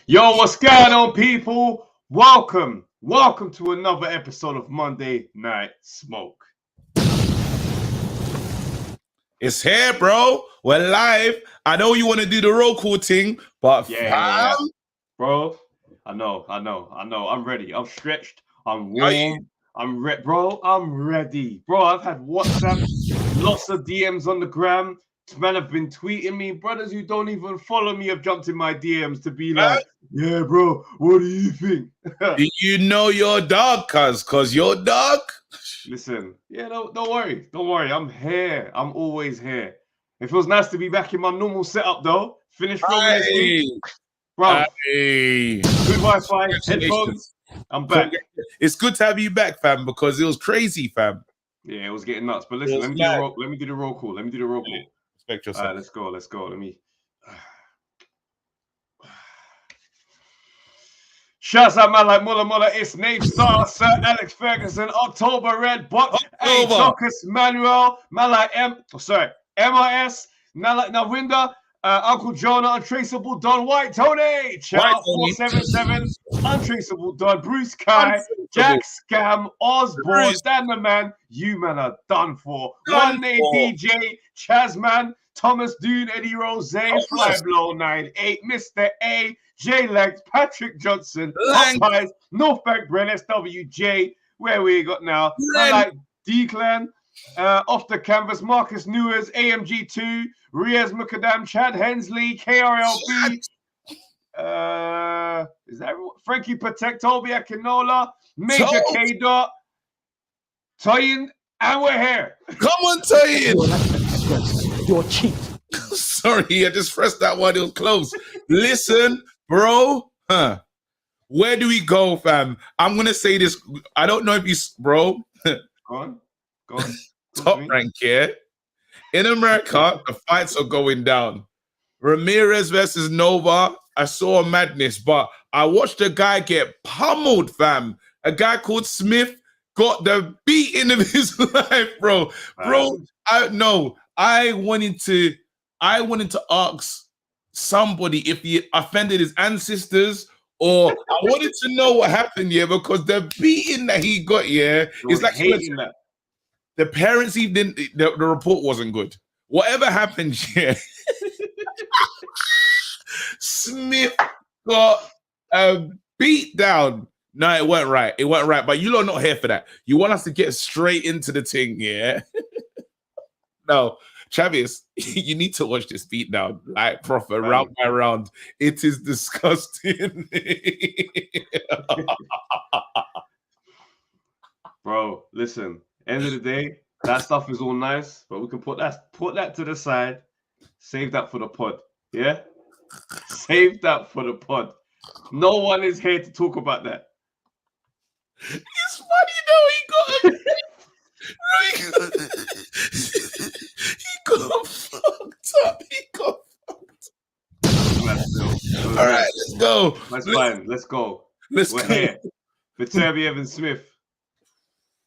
Yo, what's going on, people? Welcome to another episode of Monday Night Smoke. It's here, bro. We're live. I know you want to do the roll call thing, but Yeah. Bro, I know. I'm ready. I'm stretched. I'm warm. I'm ready, bro. I'm ready, bro. I've had WhatsApp, lots of DMs on the gram. Man have been tweeting me. Brothers who don't even follow me have jumped in my DMs to be like, yeah, bro, what do you think? Do you know your dog, cuz your dog? Listen, yeah, don't worry. I'm here. I'm always here. It feels nice to be back in my normal setup, though. Finished filming this week. Bro, good Wi-Fi, headphones. I'm back. It's good to have you back, fam, because it was crazy, fam. Yeah, it was getting nuts. But listen, let me do the roll call. Respect yourself. All right, let's go. Let me. Shouts out, man, like Mulla. It's Nate Star, Sir Alex Ferguson, October Red, Buck, A. Chocus, Manuel, man like MRS, man like Navinda, Uncle Jonah, Untraceable Don White, Tony, Chow 477, Untraceable Don, Bruce Kai, Jack Scam, Osborne, Dan the Man, you man are done for. One Nate DJ, Chazman, Thomas Dune, Eddie Rose, Flyblow 98, Mr. A, J Legs, Patrick Johnson, Popeyes, Northbank Bren, SWJ, where we got now, I like D-Clan, Off the Canvas, Marcus Newers, AMG2, Riaz Mukadam, Chad Hensley, KRLB, is that everyone? Frankie Patek, Toby Akinola, Major K Dot, Toyin, and we're here. Come on, Toyin. You're cheap. Sorry, I just pressed that one. It was close. Listen, bro. Where do we go, fam? I'm gonna say this. I don't know if you, bro. Go on. Top rank here. In America, the fights are going down. Ramirez versus Nova. I saw a madness, but I watched a guy get pummeled, fam. A guy called Smith got the beating of his life, bro. Bro, I wanted to ask somebody if he offended his ancestors, or I wanted to know what happened here, because the beating that he got here is like the parents even the report wasn't good. Whatever happened here, Smith got a beat down. No, it weren't right. But you lot are not here for that. You want us to get straight into the thing, yeah? No, Travis, you need to watch this beat down, like proper, round by round. It is disgusting. Bro, listen, end of the day, that stuff is all nice, but we can put that to the side. Save that for the pod. Yeah? Save that for the pod. No one is here to talk about that. It's funny though, he got fucked up. All right, let's go. That's fine. Let's go. We're here. Beterbiev and Smith.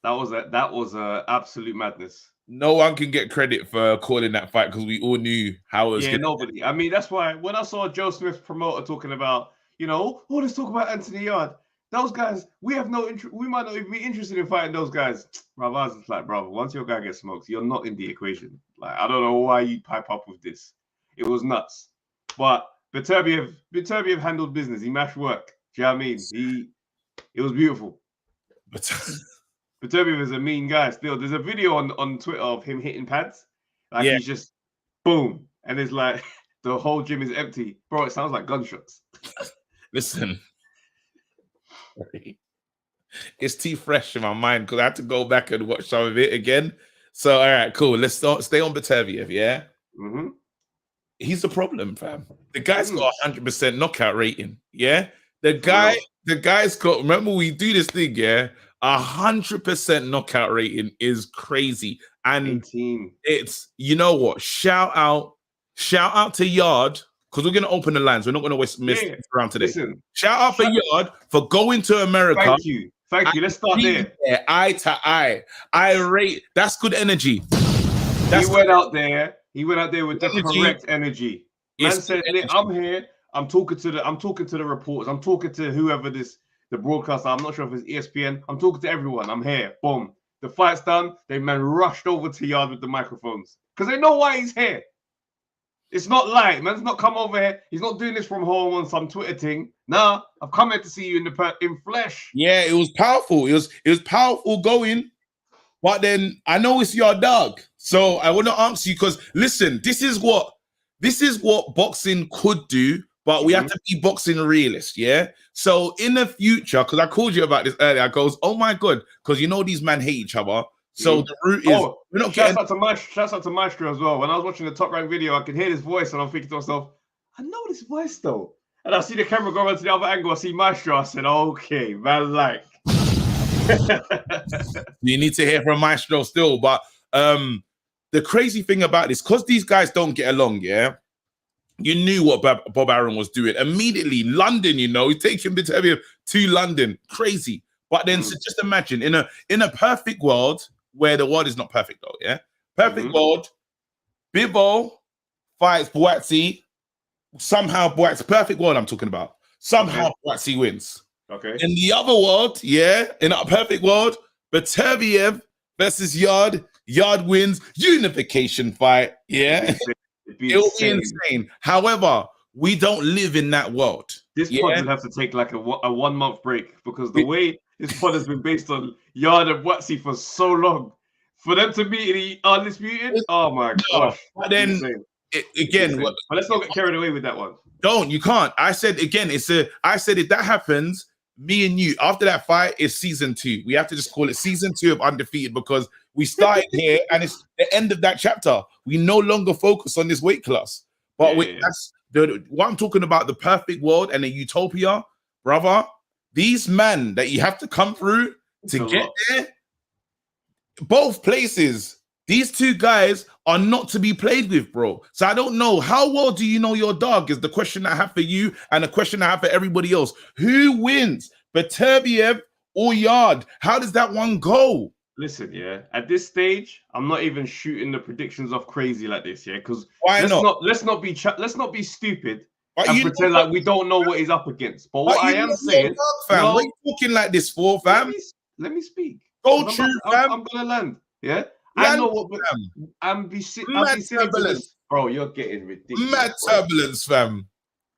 That was a absolute madness. No one can get credit for calling that fight because we all knew how it was. Yeah, nobody. I mean, that's why when I saw Joe Smith's promoter talking about, let's talk about Anthony Yarde. Those guys, we have no interest. We might not even be interested in fighting those guys. Bro, I was just like, bro, once your guy gets smoked, you're not in the equation. Like, I don't know why you pipe up with this. It was nuts. But Beterbiev handled business. He mashed work. Do you know what I mean? It was beautiful. Beterbiev is a mean guy still. There's a video on Twitter of him hitting pads. He's just boom. And it's like the whole gym is empty. Bro, it sounds like gunshots. Listen. It's too fresh in my mind because I had to go back and watch some of it again. So, all right, cool. Let's stay on Beterbiev, yeah? Mm-hmm. He's the problem, fam. The guy's got 100% knockout rating, yeah? The guy's got, remember we do this thing, yeah? 100% knockout rating is crazy. And 18. It's, you know what? Shout out to Yarde, because we're going to open the lines. We're not going to miss around today. Listen, shout out for Yarde for going to America. Thank you. Let's start there. Eye to eye. I rate. That's good energy. He went out there with the correct energy. Man said, I'm here. I'm talking to the reporters. I'm talking to whoever the broadcaster. I'm not sure if it's ESPN. I'm talking to everyone. I'm here. Boom. The fight's done. They man rushed over to Yarde with the microphones because they know why he's here. It's not light, man's not come over here. He's not doing this from home on some Twitter thing. Nah, I've come here to see you in flesh. Yeah, it was powerful. It was powerful going. But then I know it's your dog. So I want to answer you because listen, this is what boxing could do, but we have to be boxing realists, yeah? So in the future, because I called you about this earlier, I goes, oh my God, because you know these men hate each other. So the route is we're not shouts out to Maestro as well. When I was watching the Top Rank video, I could hear his voice and I'm thinking to myself, I know this voice though. And I see the camera go around to the other angle, I see Maestro, I said, okay, man, like. You need to hear from Maestro still, but the crazy thing about this, because these guys don't get along, yeah, you knew what Bob Arum was doing. Immediately, London, you know, he's taking Beterbiev to London. Crazy. But then so just imagine, in a perfect world, where the world is not perfect though, yeah? Perfect world, Bivol fights Boatsy, somehow Boatsy, perfect world I'm talking about, somehow Boatsy wins. Okay. In the other world, yeah, in a perfect world, Beterbiev versus Yarde wins, unification fight, yeah? It'll be insane. However, we don't live in that world. This pod will have to take like a 1 month break because the way this pod has been based on Yarde and Boatsy for so long, for them to meet the undisputed, oh my gosh. But then again, but let's not get carried away with that one. You can't. I said again, I said if that happens, me and you, after that fight, is season 2. We have to just call it season 2 of Undefeated because we started here and it's the end of that chapter. We no longer focus on this weight class. But that's what I'm talking about, the perfect world and the utopia, brother. These men that you have to come through to get there, both places, these two guys are not to be played with, bro. So I don't know, how well do you know your dog is the question I have for you and the question I have for everybody else. Who wins, Beterbiev or Yarde? How does that one go? Listen, yeah, at this stage, I'm not even shooting the predictions off crazy like this, yeah, because let's not be stupid and pretend like we don't know what he's up against. But what I am saying, fam, what are you talking like this for, fam? Let me speak. Go true, fam. I'm gonna land, yeah. I know what I'm be turbulence, bro. You're getting ridiculous. Mad turbulence, fam.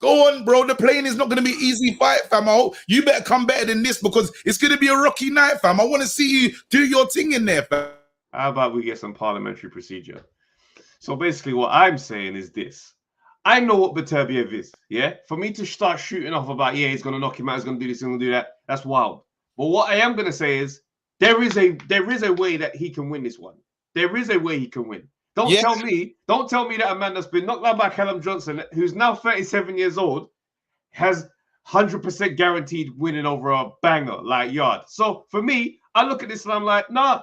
Go on, bro. The plane is not going to be an easy fight, fam. You better come better than this because it's going to be a rocky night, fam. I want to see you do your thing in there, fam. How about we get some parliamentary procedure? So basically what I'm saying is this. I know what Beterbiev is, yeah? For me to start shooting off about, yeah, he's going to knock him out, he's going to do this, he's going to do that, that's wild. But what I am going to say is there is a way that he can win this one. There is a way he can win. Don't tell me that a man that's been knocked out by Callum Johnson, who's now 37 years old, has 100% guaranteed winning over a banger like Yarde. So for me, I look at this and I'm like, nah.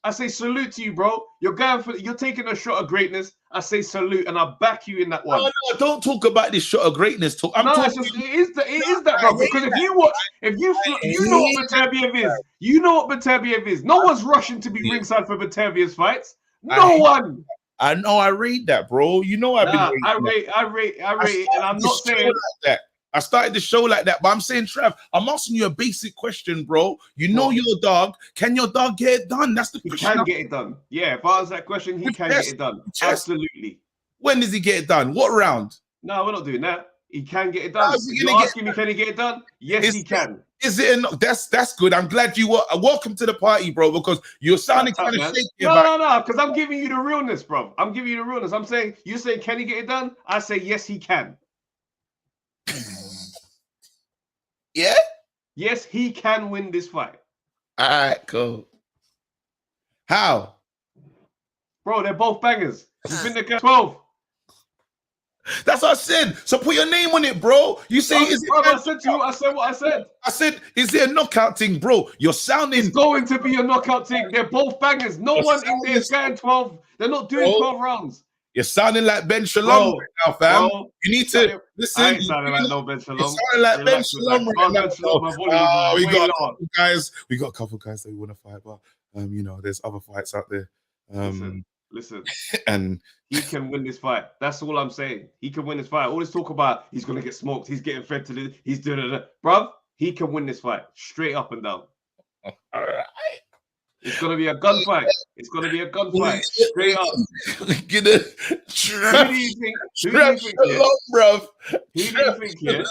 I say salute to you, bro. You're taking a shot of greatness. I say salute, and I back you in that one. No, don't talk about this shot of greatness. It is that, bro. Because if you watch, you know what Beterbiev is. You know what Beterbiev is. No one's rushing to be ringside for Beterbiev's fights. No one. I know. I read that, bro. You know I've been. I rate it, and I'm not saying like that. I started the show like that, but I'm saying, Trav, I'm asking you a basic question, bro. You know your dog. Can your dog get it done? That's the question. He can get it done. Yeah, if I answer that question, he can get it done. Absolutely. When does he get it done? What round? No, we're not doing that. He can get it done. You're asking me, can he get it done? Yes, he can. Is it enough? That's good. I'm glad you were. Welcome to the party, bro, because you're sounding kind of shaky. No, because I'm giving you the realness, bro. I'm giving you the realness. I'm saying, you say, can he get it done? I say, yes, he can. Yeah? Yes, he can win this fight. All right, cool. How? Bro, they're both bangers. You've been there 12. That's what I said. So put your name on it, bro. You say, I said to you, I said what I said. I said, is it a knockout thing, bro? You're sounding. It's going to be a knockout thing. They're both bangers. No one in there is going 12. They're not doing 12 rounds. You're sounding like Ben Shalom right now, fam. You need to listen. I ain't sounding like no Ben Shalom. You're sounding like Ben Shalom right now. We got a couple guys. We got a couple guys that we want to fight, but you know, there's other fights out there. Listen, and he can win this fight. That's all I'm saying. He can win this fight. All this talk about he's gonna get smoked, he's getting fed to this, he's doing it. Bruv, he can win this fight straight up and down. All right. It's gonna be a gunfight. It's gonna be a gunfight straight up. Get a Who do you think? Who do you think? Bruv. Who do you think? Yeah,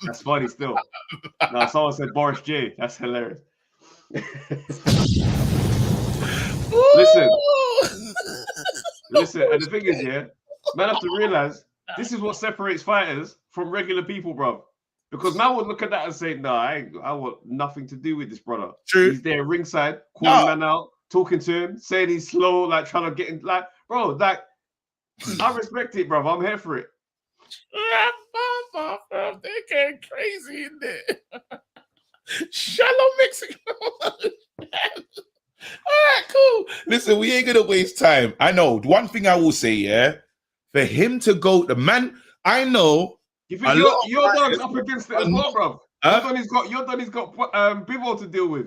that's funny still. No, someone said Boris J. That's hilarious. Listen, and the thing is, yeah, man have to realize this is what separates fighters from regular people, bro. Because man would look at that and say, "No, I want nothing to do with this brother." True. He's there ringside, calling man out, talking to him, saying he's slow, like trying to get in, like, bro, like, I respect it, bro. I'm here for it. They're getting crazy in there. Shallow Mexico. All right, cool. Listen, we ain't gonna waste time. I know. One thing I will say, yeah, for him to go, the man, I know. You think your dog's up against it as well, bro? Your dog he's got Bivol to deal with.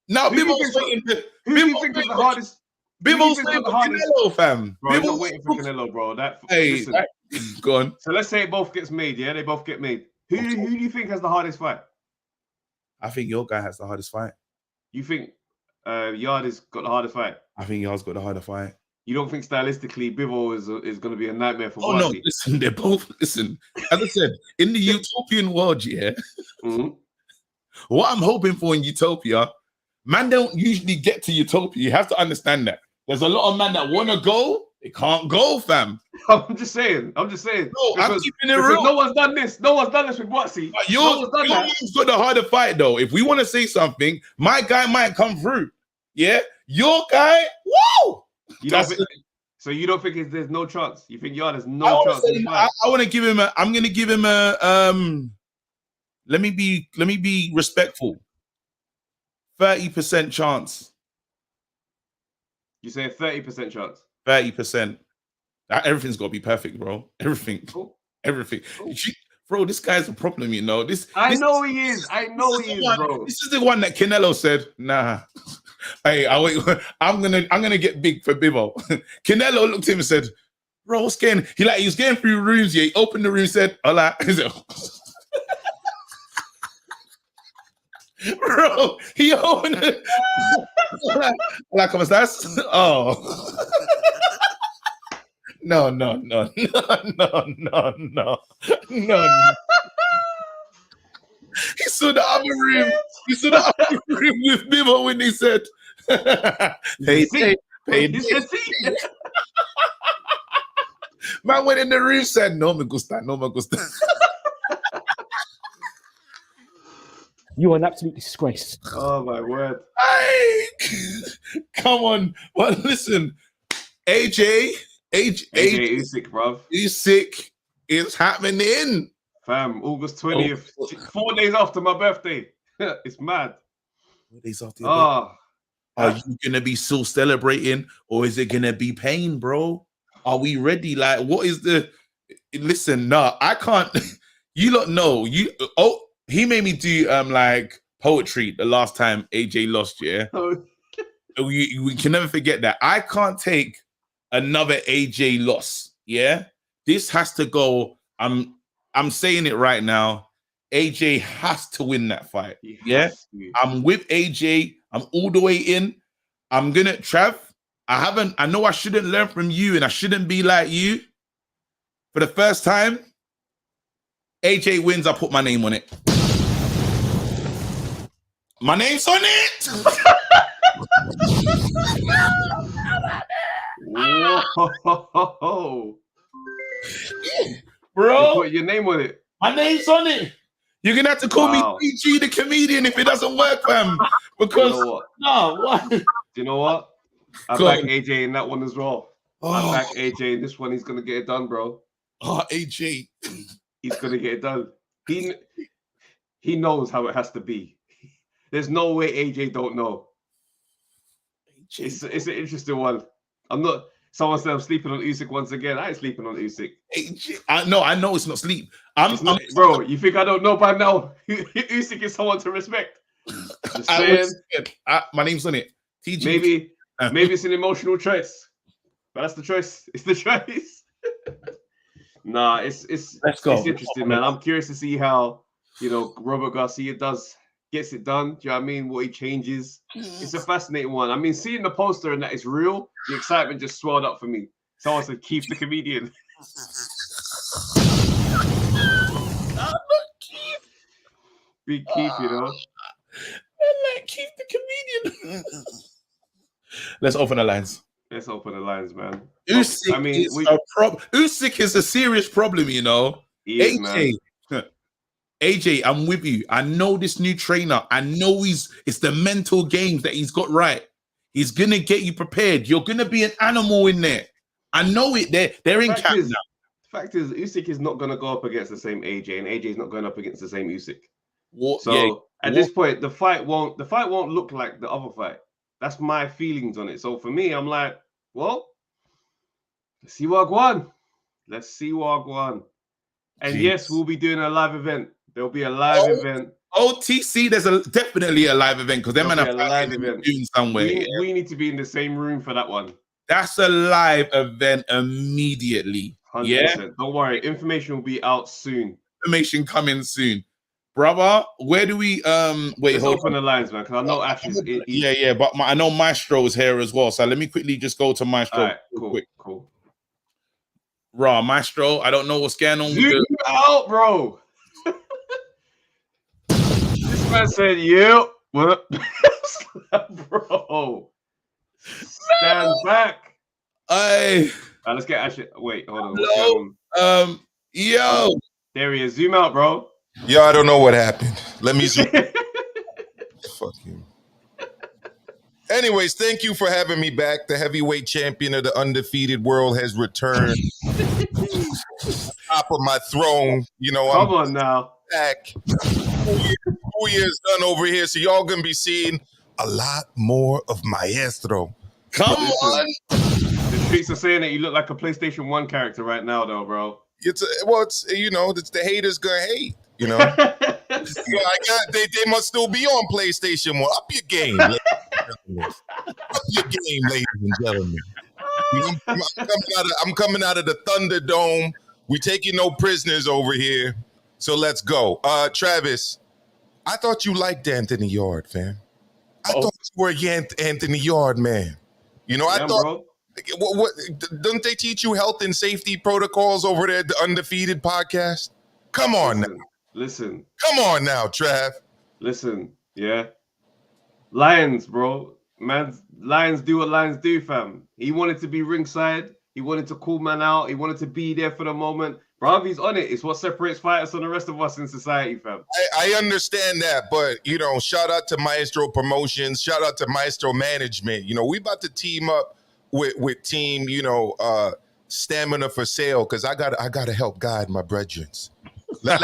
No, Bivol's waiting. Who do you think is the hardest? Bivol's waiting for Canelo, fam. Bro, Bivol's waiting for Canelo, bro. Go on. So let's say it both gets made. Yeah, they both get made. Who do you think has the hardest fight? I think your guy has the hardest fight. You think Yarde's got the hardest fight? I think Yarde's got the harder fight. You don't think stylistically Bivol is going to be a nightmare for Barty? No, listen, they're both, listen, as I said, in the utopian world, yeah, what I'm hoping for in utopia, man don't usually get to utopia. You have to understand that. There's a lot of men that want to go, they can't go, fam. I'm just saying. No, I'm keeping it real. No one's done this. No one's done this with Watsy. Yours got the harder fight, though. If we want to say something, my guy might come through. Yeah? Your guy, whoa! So you don't think there's no chance? You think there's no chance? I want to give him a. I'm going to give him a. Let me be respectful. 30% chance. You say a 30% chance? 30%. Everything's got to be perfect, bro. Everything. Cool. Everything. Cool. Bro, this guy's a problem, you know. I know he is, bro. This is the one that Canelo said, nah. Hey, I'm gonna get big for Bivol. Canelo looked at him and said, "Bro, what's getting?" He was getting through rooms. Yeah, he opened the room, said, "Hola." Bro, he opened it. Hola, ¿cómo estás? Oh, no. He saw the other room. With Bivol when he said, "Hey." Man went in the room, said, "No me gusta." You are an absolute disgrace. Oh my word! Come on, well listen, AJ Usyk, bruv. Usyk is happening. Fam, August 20th, 4 days after my birthday. It's mad. 4 days after your birthday. Are you going to be still celebrating or is it going to be pain, bro? Are we ready? Like, what is the... Listen, no, I can't... You lot know. He made me do like poetry the last time AJ lost, yeah? We can never forget that. I can't take another AJ loss, yeah? This has to go... I'm saying it right now. AJ has to win that fight. Yeah, I'm with AJ. I'm all the way in. I'm gonna Trav. I know I shouldn't learn from you, and I shouldn't be like you. For the first time, AJ wins. I put my name on it. My name's on it. Whoa. Bro, you put your name on it. My name's on it. You're gonna have to call me PG the comedian if it doesn't work, fam. Because what? Do you know what? I back AJ in that one as well. I back AJ in this one. He's gonna get it done, bro. AJ. He's gonna get it done. He knows how it has to be. There's no way AJ don't know. It's an interesting one. I'm not. Someone said I'm sleeping on Usyk once again. I ain't sleeping on Usyk. I know it's not sleep. Bro, you think I don't know by now? Usyk is someone to respect. Just saying. My name's on it. TG. Maybe it's an emotional choice. But that's the choice. It's the choice. Nah, it's Let's go. It's interesting, man. I'm curious to see how Robert Garcia gets it done. Do you know what I mean? What he changes. It's a fascinating one. I mean, seeing the poster and that it's real, the excitement just swelled up for me. Someone said Keith the comedian. Not Keith. Big Keith, I like Keith the comedian. Let's open the lines. Let's open the lines, man. Usyk is a serious problem, He is, AJ, man. AJ, I'm with you. I know this new trainer. I know it's the mental games that he's got right. He's gonna get you prepared. You're gonna be an animal in there. I know it. They're in camp now. The fact is, Usyk is not gonna go up against the same AJ, and AJ is not going up against the same Usyk. At this point, the fight won't look like the other fight. That's my feelings on it. So for me, I'm like, well, let's see what won. And yes, we'll be doing a live event. There'll be a live event. OTC, there's definitely a live event because them a live event doing somewhere. We need to be in the same room for that one. That's a live event immediately. 100%. Yeah, don't worry. Information will be out soon. Information coming soon, brother. Where do we wait? Let's open the lines, man. Because I know Ash is. But I know Maestro is here as well. So let me quickly just go to Maestro. All right, cool. Raw Maestro. I don't know what's going on. Zoom out, bro. This man said, "Yeah, what up, bro? Stand back." Let's get Ash. Wait, hold on. Yo. There he is. Zoom out, bro. Yo, I don't know what happened. Let me zoom. Fuck you. Anyways, thank you for having me back. The heavyweight champion of the undefeated world has returned. Top of my throne. Come on now. Back. 2 years done over here, so y'all gonna be seeing a lot more of Maestro. Come on. The streets are saying that you look like a PlayStation 1 character right now, though, bro. It's the haters gonna hate. They must still be on PlayStation 1. Up your game, ladies and gentlemen. Up your game, ladies and gentlemen. I'm coming out of the Thunderdome. We taking no prisoners over here. So let's go. Travis, I thought you liked Anthony Yarde, fam. I thought you were Anthony Yarde, man. I thought. What don't they teach you health and safety protocols over there at the Undefeated podcast? Come on now. Listen. Come on now, Trav. Listen, yeah. Lions, bro. Man, Lions do what Lions do, fam. He wanted to be ringside. He wanted to call man out. He wanted to be there for the moment. Bro, he's on it. It's what separates fighters from the rest of us in society, fam. I understand that, but, shout out to Maestro Promotions. Shout out to Maestro Management. We about to team up with team, Stamina for Sale, because I gotta help guide my brethren. All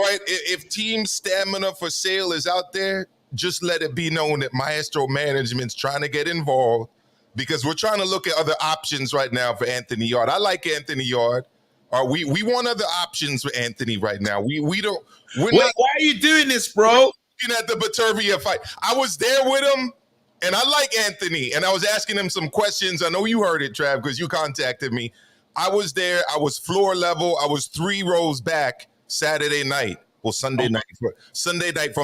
right, if Team Stamina for Sale is out there, just let it be known that Maestro Management's trying to get involved because we're trying to look at other options right now for Anthony Yarde. I like Anthony Yarde. We want other options for Anthony right now. We don't. Why are you doing this, bro? Looking at the Beterbiev fight, I was there with him. And I like Anthony, and I was asking him some questions. I know you heard it, Trav, because you contacted me. I was there. I was floor level. I was 3 rows back Saturday night. Well, Sunday night for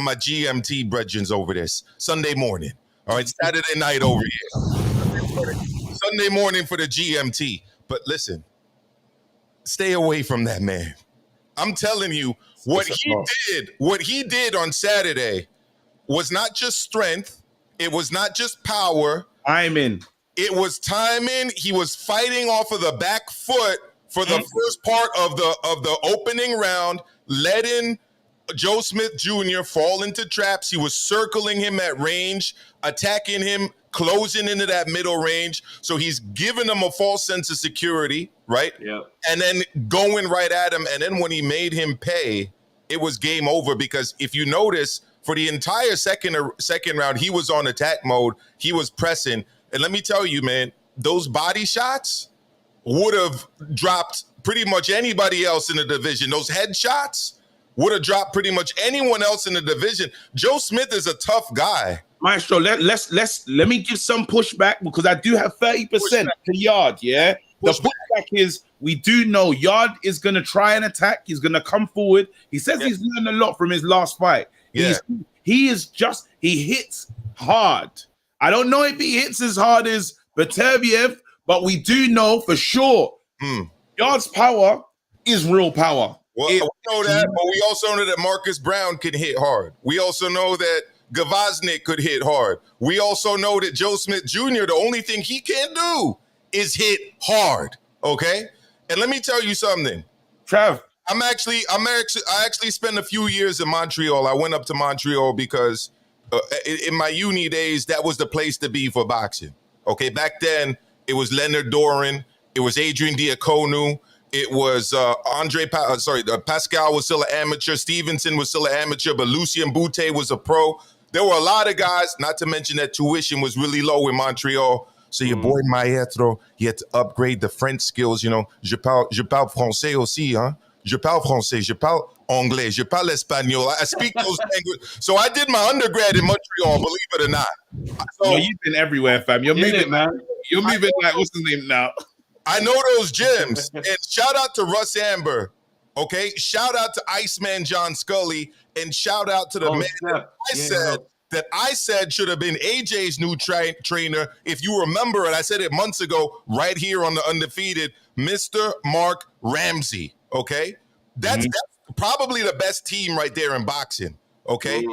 my GMT brethren over this. Sunday morning. All right, Saturday night over here. Sunday morning for the GMT. But listen, stay away from that man. I'm telling you, what he did on Saturday was not just strength. It was not just power. Timing. It was timing. He was fighting off of the back foot for the first part of the opening round, letting Joe Smith Jr. fall into traps. He was circling him at range, attacking him, closing into that middle range. So he's giving him a false sense of security, right? Yeah. And then going right at him. And then when he made him pay, it was game over because if you notice, for the entire second round, he was on attack mode. He was pressing. And let me tell you, man, those body shots would have dropped pretty much anybody else in the division. Those headshots, would have dropped pretty much anyone else in the division. Joe Smith is a tough guy. Maestro, let me give some pushback because I do have 30% to Yarde. Yeah, the pushback is we do know Yarde is gonna try and attack. He's gonna come forward. He says he's learned a lot from his last fight. Yeah. He hits hard. I don't know if he hits as hard as Beterbiev, but we do know for sure Yarde's power is real power. Well, we know that, but we also know that Marcus Brown can hit hard. We also know that Gavaznik could hit hard. We also know that Joe Smith Jr., the only thing he can do is hit hard, okay? And let me tell you something. Trav. I actually spent a few years in Montreal. I went up to Montreal because in my uni days, that was the place to be for boxing, okay? Back then, it was Leonard Doran. It was Adrian Diacono. It was Pascal was still an amateur. Stevenson was still an amateur, but Lucien Boutte was a pro. There were a lot of guys, not to mention that tuition was really low in Montreal. So your boy Maestro, he had to upgrade the French skills. You know, je parle français aussi, hein? Je parle français, je parle anglais, je parle espagnol. I speak those languages. So I did my undergrad in Montreal, believe it or not. So, no, you've been everywhere, fam. You're moving, man. You're moving like, what's his name now? I know those gyms. And shout out to Russ Amber, okay? Shout out to Iceman John Scully, and shout out to the man that I said should have been AJ's new trainer. If you remember it, I said it months ago, right here on the Undefeated, Mr. Mark Ramsey, okay? That's probably the best team right there in boxing, okay?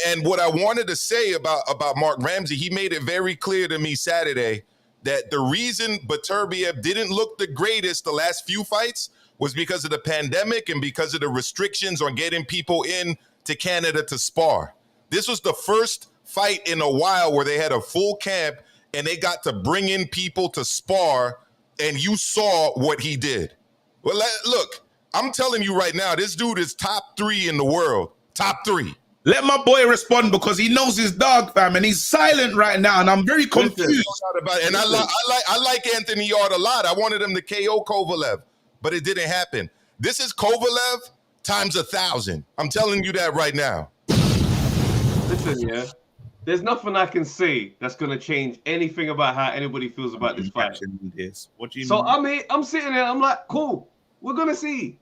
And what I wanted to say about Mark Ramsey, he made it very clear to me Saturday that the reason Beterbiev didn't look the greatest the last few fights was because of the pandemic and because of the restrictions on getting people in to Canada to spar. This was the first fight in a while where they had a full camp and they got to bring in people to spar, and you saw what he did. Well, look, I'm telling you right now, this dude is top 3 in the world. Top 3. Let my boy respond because he knows his dog, fam, and he's silent right now, and I'm very confused. And I like Anthony Yarde a lot. I wanted him to KO Kovalev, but it didn't happen. This is Kovalev times 1,000. I'm telling you that right now. Listen, there's nothing I can say that's gonna change anything about how anybody feels about this fight. What do you so mean? I'm sitting there, I'm like, cool. We're gonna see.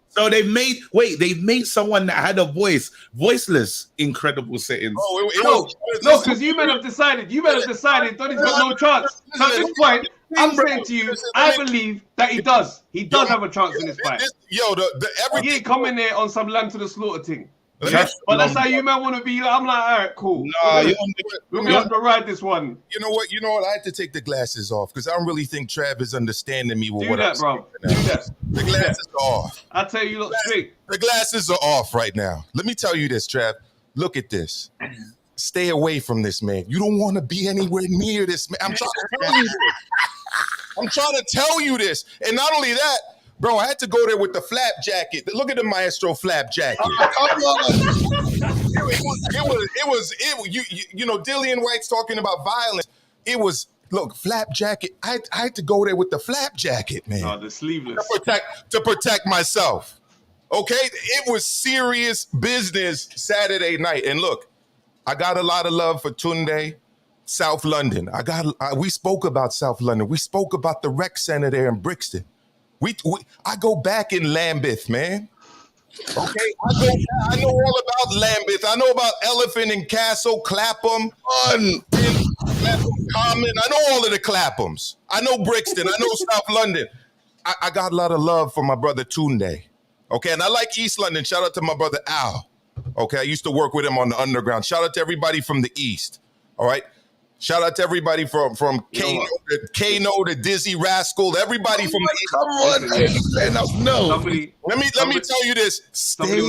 So they've made someone that had a voiceless, incredible settings. No, because you men have decided that he's got no chance. So at this point, I'm saying to you, I believe that he does. He does have a chance in this fight. He ain't coming there on some lamb to the slaughter thing. But that's how you man want to be. I'm like, all right, cool. We're gonna have to ride this one. You know what? I had to take the glasses off because I don't really think Trav is understanding me with what I'm saying. Do that. The glasses are off. I tell you, look straight. The glasses are off right now. Let me tell you this, Trav. Look at this. Stay away from this man. You don't want to be anywhere near this man. I'm trying to tell you this. I'm trying to tell you this. And not only that, bro, I had to go there with the flap jacket. Look at the Maestro flap jacket. You know, Dillian White's talking about violence. It was, look, flap jacket. I had to go there with the flap jacket, man. Oh, the sleeveless. To protect myself. Okay? It was serious business Saturday night. And look, I got a lot of love for Tunde, South London. We spoke about South London. We spoke about the rec center there in Brixton. I go back in Lambeth, man. Okay, I know all about Lambeth. I know about Elephant and Castle, Clapham, Common. I know all of the Claphams. I know Brixton. I know South London. I got a lot of love for my brother Tunde. Okay, and I like East London. Shout out to my brother Al. Okay, I used to work with him on the underground. Shout out to everybody from the East. All right. Shout out to everybody from Kano to Dizzy Rascal, everybody from the come on, no. Let me tell you this. Stay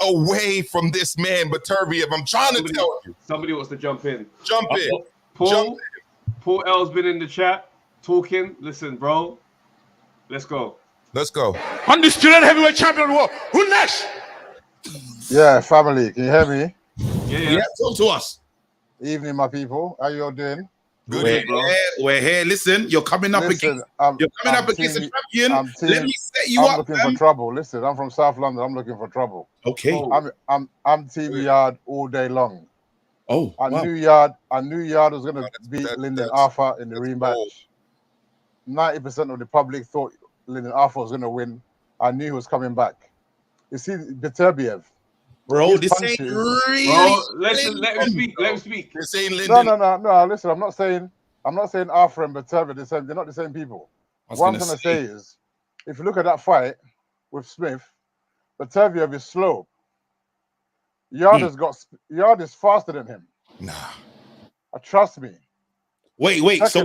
away from this man, Beterbiev. I'm trying to tell you. Somebody wants to jump in. Jump in. Paul L's been in the chat talking. Listen, bro. Let's go. Undisputed heavyweight champion of the world. Who next? Yeah, family. Can you hear me? Yeah. Talk to us. Evening, my people. How you all doing? We're here. Listen, you're coming up against a champion. Let me set you up. I'm looking for trouble. Listen, I'm from South London. I'm looking for trouble. Okay. I'm Team Yarde all day long. I knew Yarde was going to beat Lyndon Arthur in the rematch. 90% of the public thought Lyndon Arthur was going to win. I knew he was coming back. You see, Beterbiev. Bro, this ain't really. Bro, listen, let him speak. This ain't Lyndon. No. Listen, I'm not saying Arthur and Beterbiev. They're not the same people. What I'm trying to say is, if you look at that fight with Smith, Beterbiev is slow. Yarde is faster than him. Nah. Trust me. Wait. So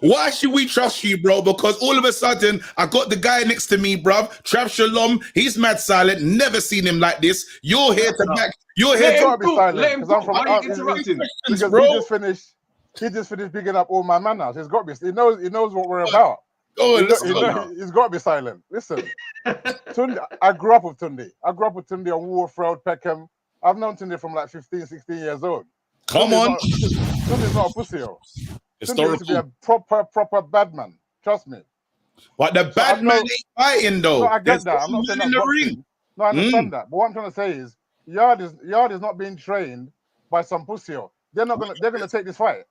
why should we trust you, bro? Because all of a sudden, I got the guy next to me, bruv. Trav Shalom, he's mad silent. Never seen him like this. You're here to back. You're here to be silent. Let him talk. Why are you interrupting? Because he just finished picking up all my manners. He's got to be. He knows what we're about. He's got to be silent. Listen, Tunde, I grew up with Tunde. On Wolf Road, Peckham. I've known Tunde from like 15, 16 years old. Come on. Tunde's not a pussy. Tunde used to be a proper bad man. Trust me. But the bad man ain't fighting though. No, I get that. I'm not saying that's boxing. No, I understand that. But what I'm trying to say is, Yarde is not being trained by some pussy. They're gonna take this fight.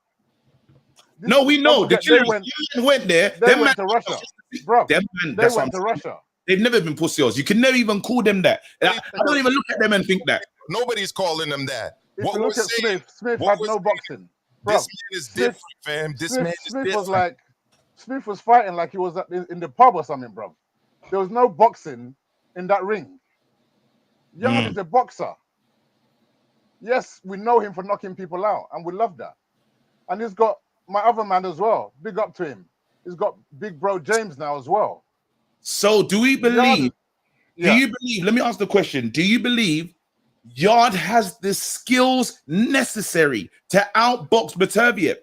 No, we know. The killers went there. They went to Russia. Bro, they went to Russia. They've never been pussies. You can never even call them that. I don't even look at them and think that. Nobody's calling them that. If you look at Smith had no boxing. Bro, this man is different, fam. Smith was fighting like he was in the pub or something, bro. There was no boxing in that ring. Yarde is a boxer. Yes, we know him for knocking people out, and we love that. And he's got my other man as well. Big up to him. He's got big bro James now as well. So do we believe? Do you believe? Let me ask the question. Do you believe Yarde has the skills necessary to outbox Beterbiev?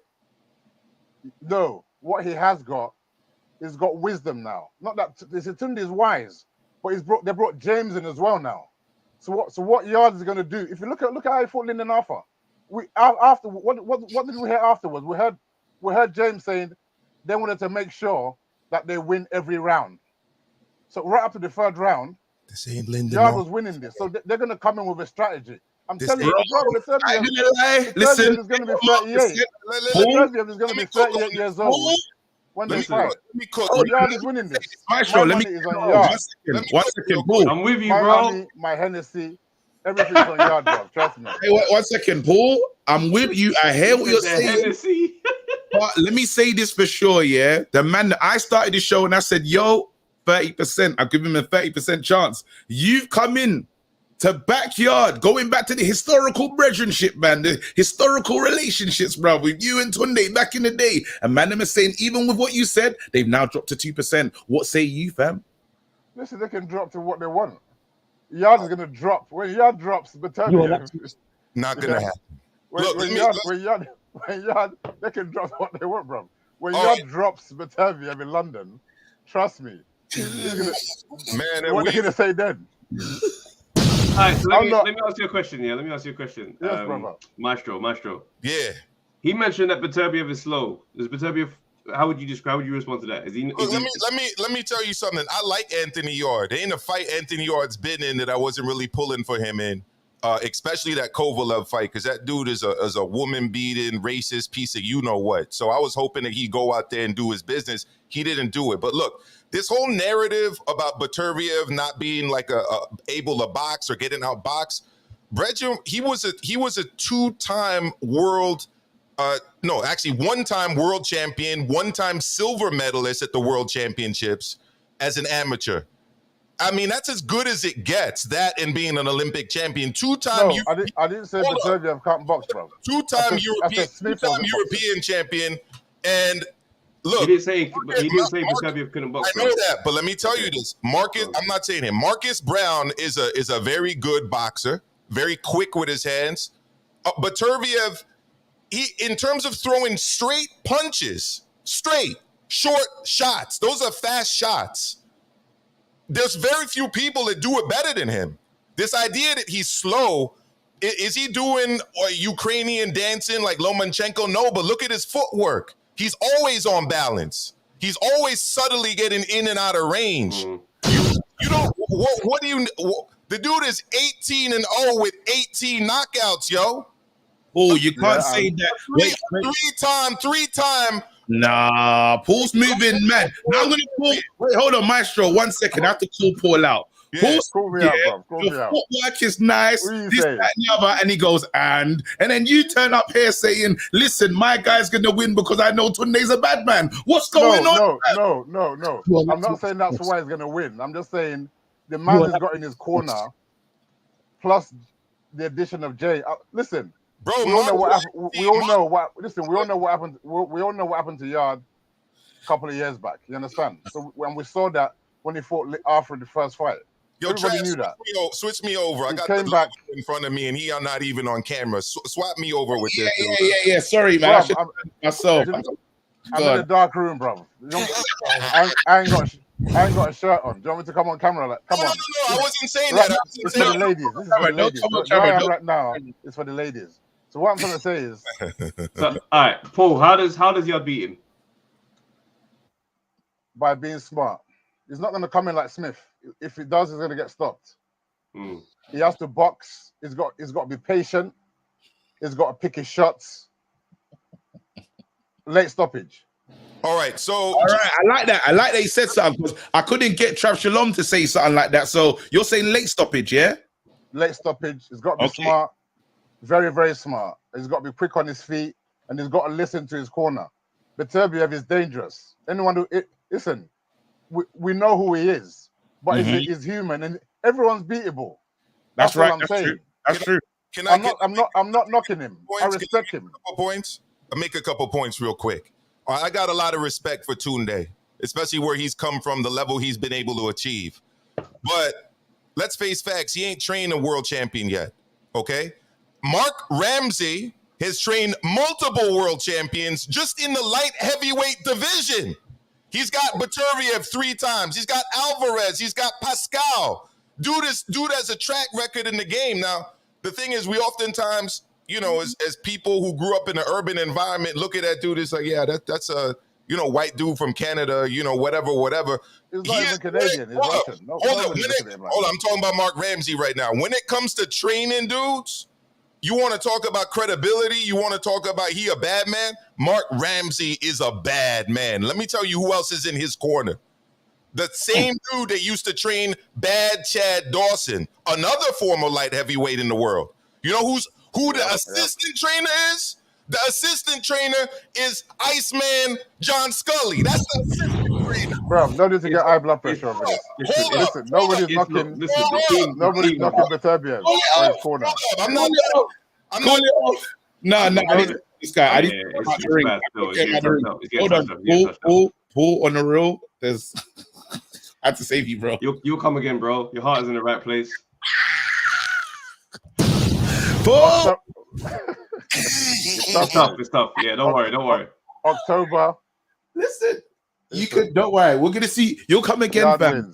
No. What he has got, he's got wisdom now. Not that Tunde is wise, but they brought James in as well now. So what Yarde is going to do? If you look at how he fought Lyndon Arthur, what did we hear afterwards? We heard James saying they wanted to make sure that they win every round. So right up to the third round, Yarde was winning this. So they're going to come in with a strategy. I'm telling you, Beterbiev is going to be 38. Beterbiev is going to be 38 years old when they fight. Yarde is winning this. Maestro, let me one second, Paul. I'm with you, bro. My Hennessy, everything's on Yarde, bro. Trust me. Hey, 1 second, Paul. I'm with you. I hear what you're saying. But let me say this for sure, yeah. The man that I started the show and I said, yo, 30%. I'll give him a 30% chance. You've come in to backyard, going back to the historical brethrenship, man, the historical relationships, bro, with you and Tunde back in the day. And man, them is saying, even with what you said, they've now dropped to 2%. What say you, fam? Listen, they can drop to what they want. Yarde is going to drop. When Yarde drops, Beterbiev, not going to happen. When Yarde, they can drop what they want, bro. When Yarde drops Beterbiev in London, trust me. Man, what are they going to say then? All right, so let me ask you a question. Yeah, let me ask you a question. Yes, brother. Maestro. Yeah. He mentioned that Beterbiev is slow. Is Beterbiev? How would you respond to that? Let me tell you something. I like Anthony Yarde. There ain't a fight Anthony Yarde's been in that I wasn't really pulling for him in. Especially that Kovalev fight, because that dude is a woman beating, racist piece of you know what. So I was hoping that he'd go out there and do his business. He didn't do it. But look, this whole narrative about Beterbiev not being like able to box or getting out box, he was a two-time one-time world champion, one-time silver medalist at the World Championships as an amateur. I mean, that's as good as it gets, that and being an Olympic champion. Two-time... No, I didn't say Beterbiev can't box, bro. Two-time European champion. And look... He didn't say Beterbiev couldn't box. I know that, but let me tell you this. I'm not saying him. Marcus Brown is a very good boxer, very quick with his hands. Beterbiev, in terms of throwing straight punches, short shots, those are fast shots. There's very few people that do it better than him. This idea that he's slow, Is he doing Ukrainian dancing like Lomachenko? No, but look at his footwork. He's always on balance. He's always subtly getting in and out of range. You don't. What do you? The dude is 18-0 with 18 knockouts, yo. Oh, you can't say that. Wait. Three-time. Nah, Paul's moving mad. Now I'm gonna call. Wait, hold on, Maestro. 1 second. I have to call Paul out. Yeah, Paul's call me out, bro. Call me your out. footwork is nice. What are you This, saying? that, and the other, and he goes, and then you turn up here saying, "Listen, my guy's gonna win because I know Tunde's a bad man." What's going on? No. I'm not saying that's why he's gonna win. I'm just saying the man has got in his corner, plus the addition of Jay. Listen, bro, we all know what happened. We all know what. Listen, we all know what happened. We all know what happened to Yarde a couple of years back. You understand? So when we saw that when he fought after the first fight. Yo, everybody knew that. Switch me over. I got came the back in front of me, and he are not even on camera. Swap me over with this. Yeah. Sorry, man. Bro, myself. I'm in a dark room, bro. I ain't got a shirt on. Do you want me to come on camera? Like, come on. No. I wasn't saying right, that. It's for the ladies. This is for the ladies. What I have right now is for the ladies. So what I'm trying to say is, so, all right, Paul. How does Yarde beat him? By being smart. He's not going to come in like Smith. If he does, he's going to get stopped. He has to box. He's got to be patient. He's got to pick his shots. Late stoppage. All right. So all right, I like that. I like that he said something because I couldn't get Trav Shalom to say something like that. So you're saying late stoppage, yeah? Late stoppage. He's got to be smart. Very, very smart. He's got to be quick on his feet, and he's got to listen to his corner. Beterbiev is dangerous. Anyone who listen. We know who he is, but he's human, and everyone's beatable. That's right. What I'm saying. True. That's true. I'm not knocking him. I respect him. I'll make a couple points real quick. I got a lot of respect for Tunde, especially where he's come from, the level he's been able to achieve. But let's face facts. He ain't trained a world champion yet. Okay, Mark Ramsey has trained multiple world champions just in the light heavyweight division. He's got Beterbiev 3 times. He's got Alvarez. He's got Pascal. Dude has a track record in the game. Now, the thing is, we oftentimes, as people who grew up in an urban environment, look at that dude, it's like, yeah, that's a, white dude from Canada, whatever. He's not even Canadian. He's Russian. Hold on. I'm talking about Mark Ramsey right now. When it comes to training dudes, you want to talk about credibility? You want to talk about he a bad man? Mark Ramsey is a bad man. Let me tell you who else is in his corner. The same dude that used to train bad Chad Dawson, another former light heavyweight in the world. You know who the assistant trainer is? The assistant trainer is Iceman John Scully. That's the assistant trainer. Bro, no need to get high blood pressure over this. Listen, nobody's knocking Beterbiev in his corner. I'm not. No, this guy. I didn't. Hold on, Paul on the roll. There's. I had to save you, bro. You'll come again, bro. Your heart is in the right place. Paul. It's tough. Yeah, don't worry. October. Listen, you could. Don't worry. We're gonna see. You'll come again, fam.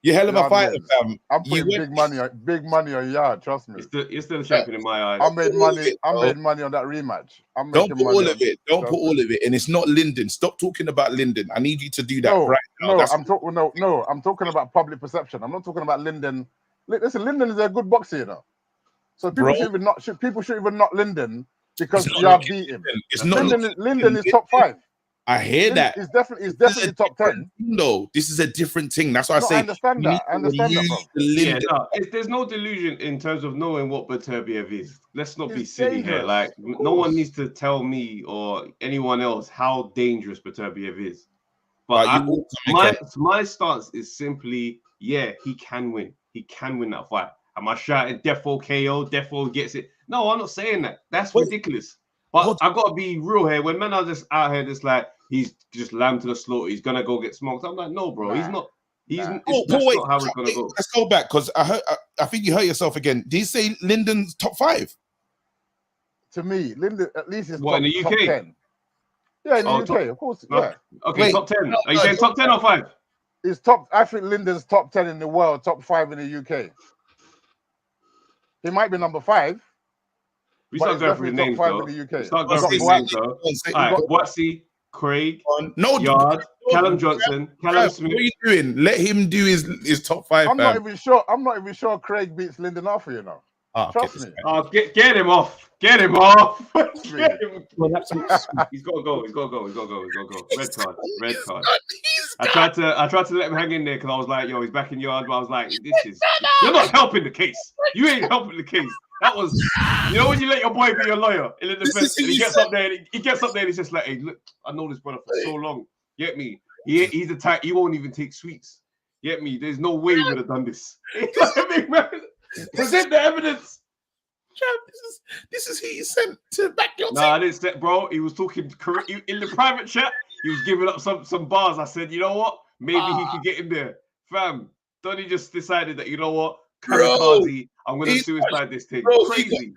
You're hell of a fighter, fam. I'm putting big money on Yarde. Trust me. You're still a champion in my eyes. I made money on that rematch. Don't put all of it. Don't put all of it. And it's not Linden. Stop talking about Linden. I need you to do that right now. I'm talking about public perception. I'm not talking about Linden. Listen, Linden is a good boxer, So people should even not Linden because Yarde beat him. Linden is top 5. I hear that. He's definitely top 10. No, this is a different thing. That's why I say. I understand that, bro. There's no delusion in terms of knowing what Beterbiev is. Let's not be silly here. Like, no one needs to tell me or anyone else how dangerous Beterbiev is. But my stance is simply, he can win. He can win that fight. Am I shouting Defo KO? Defo gets it? No, I'm not saying that. That's ridiculous. But I gotta be real here. When men are just out here, just like he's just lamb to the slaughter, he's gonna go get smoked. I'm like, no, bro, he's not. That's not how it's gonna go. Let's go back because I think you hurt yourself again. Did you say Linden's top 5? To me, Linden at least is in the UK? Top 10. Yeah, in the UK, of course. No. Yeah. Okay, top 10. Are you saying top 10 or 5? He's top. I think Linden's top 10 in the world, top 5 in the UK. He might be number 5. We But start he's going through the definitely names, top though. 5 in the UK. We start He's going through got the names, though. All right, Watsy, Craig, Yard, Callum Johnson, Callum Smith. What are you doing? Let him do his top 5. I'm not even sure Craig beats Lyndon Arthur, you know. Trust me. Oh, get him off. Get him off. Get him. Well, absolutely. He's got to go. He's got to go. He's got to go. He's got to go. Red card. Red card. I tried to let him hang in there because I was like, yo, he's back in Yard. But I was like, you're not helping the case. You ain't helping the case. That was, you know, when you let your boy be your lawyer in the defense, and he gets up there and he's just like, hey, look, I know this brother for so long. Get me? He's the type. He won't even take sweets. Get me? There's no way he would have done this. Present the evidence. This is who you sent to back your team. I didn't set, bro. He was talking in the private chat. He was giving up some bars. I said, you know what? Maybe he could get in there. Fam, Donny just decided that, you know what? Kamikaze, I'm going to suicide this thing. Bro, crazy.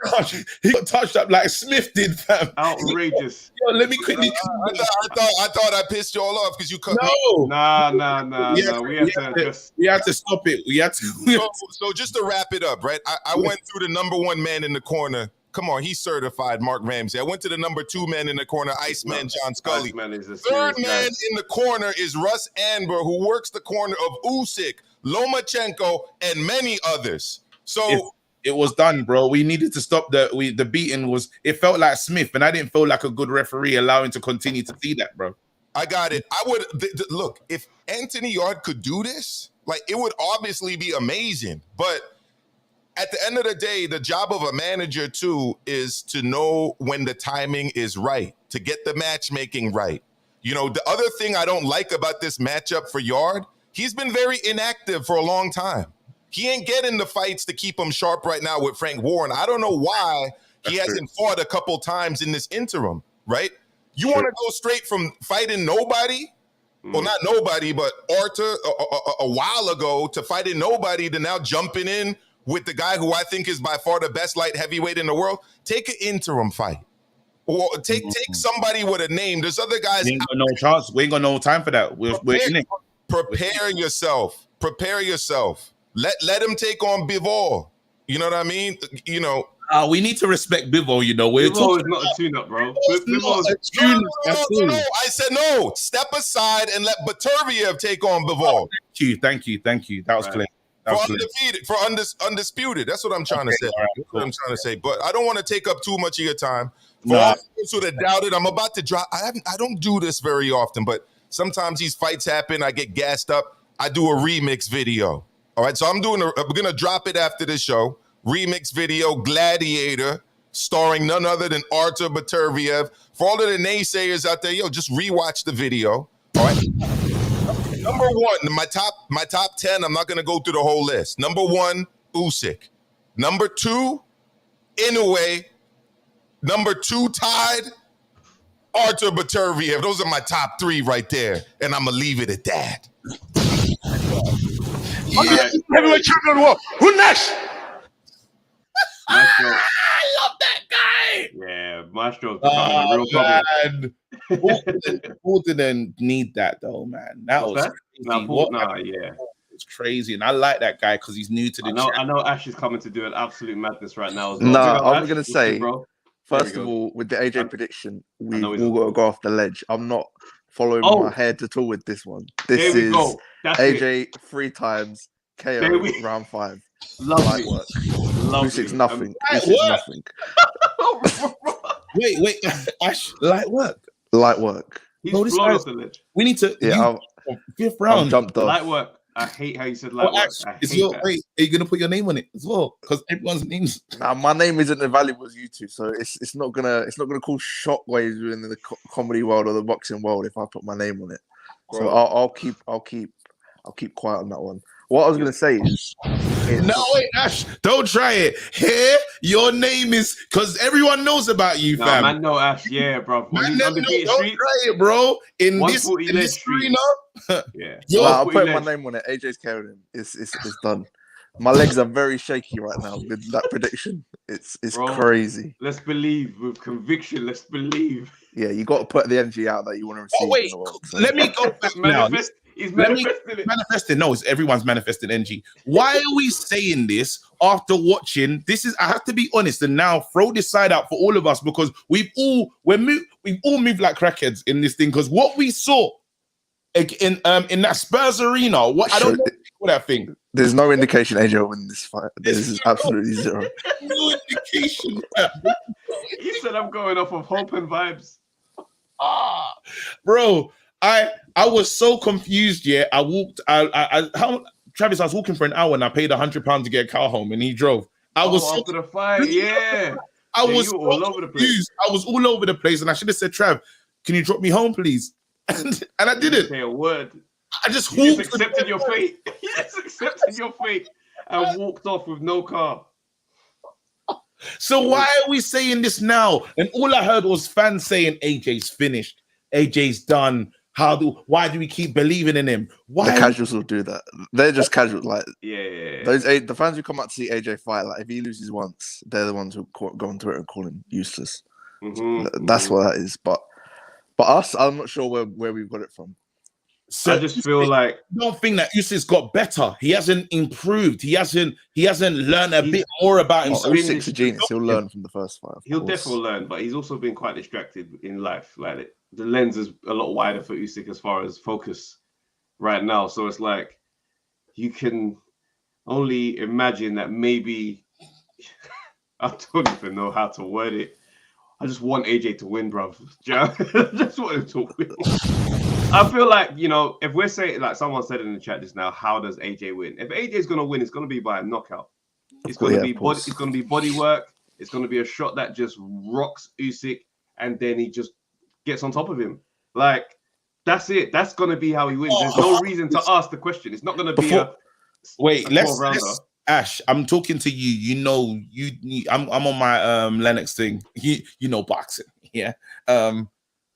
He got touched up like Smith did, fam. Outrageous. Yo, let me quickly. I thought I pissed you all off because you cut. No. Nah. We had to stop it. So just to wrap it up, right? I went through the number 1 man in the corner. Come on, he's certified, Mark Ramsey. I went to the number 2 man in the corner, Iceman John Scully. Third man in the corner is Russ Anber, who works the corner of Usyk, Lomachenko, and many others. So it was done, bro. We needed to stop the beating. It felt like Smith, and I didn't feel like a good referee allowing to continue to see that, bro. I got it. I would look, if Anthony Yarde could do this, like, it would obviously be amazing. But at the end of the day, the job of a manager too is to know when the timing is right, to get the matchmaking right. You know, the other thing I don't like about this matchup for Yarde, he's been very inactive for a long time. He ain't getting the fights to keep him sharp right now with Frank Warren. I don't know why he hasn't fought a couple times in this interim, right? You want to go straight from fighting nobody, well, not nobody, but Arthur a while ago, to fighting nobody, to now jumping in with the guy who I think is by far the best light heavyweight in the world. Take an interim fight. Or take somebody with a name. There's other guys. We ain't got no chance. We ain't got no time for that. We're in it. Prepare yourself. Prepare yourself. Let him take on Bivol. You know what I mean? You know. We need to respect Bivol, you know. Bivol is not a tune-up, bro. No. I said no. Step aside and let Beterbiev take on Bivol. Thank you. That was clear. For undisputed. That's what I'm trying to say. That's what I'm trying to say. But I don't want to take up too much of your time. For all those who have doubted, I'm about to drop. I don't do this very often, but sometimes these fights happen. I get gassed up. I do a remix video. All right, so I'm gonna drop it after the show. Remix video, Gladiator, starring none other than Arthur Beterbiev. For all of the naysayers out there, just rewatch the video. All right. Number 1, my top 10, I'm not going to go through the whole list. Number 1, Usyk. Number 2, Inoue. Number 2, tied, Arthur Beterbiev. Those are my top 3 right there. And I'm going to leave it at that. Heavyweight champion of the world. Who next? Maestro. I love that guy. Yeah, Maestro's becoming a real problem. Paul didn't need that though, man. That was crazy. It's crazy, and I like that guy because he's new to the. I know Ash is coming to do an absolute madness right now as No, well. I'm gonna say, first of all, with the AJ prediction, we all got to go off the ledge. I'm not following my head at all with this one. This is AJ 3 times KO round 5. Light work. Usyk's nothing. Nothing. Wait, Ash, light work. Light work. He's flawless the ledge. We need to. Yeah, 5th round. Jumped off. Light work. I hate how you said light work. Are you gonna put your name on it as well? Because everyone's names. Nah, my name isn't as valuable as you two, so it's not gonna cause shockwaves in the comedy world or the boxing world if I put my name on it. Bro. So I'll keep quiet on that one. What I was gonna say is no, wait, Ash, don't try it. Here, your name is because everyone knows about you, fam. Man, no, Ash, yeah, bro. Don't try it, bro. In this arena, I'm putting my name on it. AJ's carrying him. It's done. My legs are very shaky right now with that prediction. It's crazy. Let's believe with conviction. Let's believe. Yeah, you got to put the energy out that you want to receive. Let me go back now. He's manifesting it. Manifesting. No, it's everyone's manifesting NG. Why are we saying this after watching? I have to be honest and now throw this side out for all of us because we've all moved like crackheads in this thing because what we saw in that Spurs arena, I don't know what that thing. There's no indication AJ will win this fight. There's absolutely zero. No indication. He said I'm going off of hope and vibes. Bro, I was so confused. Yeah, I walked. Travis, I was walking for an hour and I paid £100 to get a car home, and he drove. I was after the fight. Yeah, I was all over the place. I was all over the place, and I should have said, Trav, can you drop me home, please? And I didn't say a word. I just accepted your fate. You just accepted your fate and walked off with no car. So why are we saying this now? And all I heard was fans saying AJ's finished, AJ's done. Why do we keep believing in him? Why the casuals will do that? They're just casual. Like yeah. The fans who come out to see AJ fight, like if he loses once, they're the ones who go on Twitter and call him useless. That's what that is. But us, I'm not sure where we've got it from. So I just feel like I don't think that Usyk's got better. He hasn't improved. He hasn't learned a bit more about himself. Usyk's a genius. He'll learn from the first fight. He'll definitely learn, but he's also been quite distracted in life. Like the lens is a lot wider for Usyk as far as focus right now. So it's like you can only imagine that maybe I don't even know how to word it. I just want AJ to win, bruv. I just want him to win. I feel like, if we're saying, like someone said in the chat just now, how does AJ win? If AJ is going to win, it's going to be by a knockout. It's going to be body. It's going to be body work. It's going to be a shot that just rocks Usyk, and then he just gets on top of him. Like that's it. That's going to be how he wins. There's no reason to ask the question. It's not going to be let's Ash, I'm talking to you. I'm on my Lennox thing. You know boxing, yeah.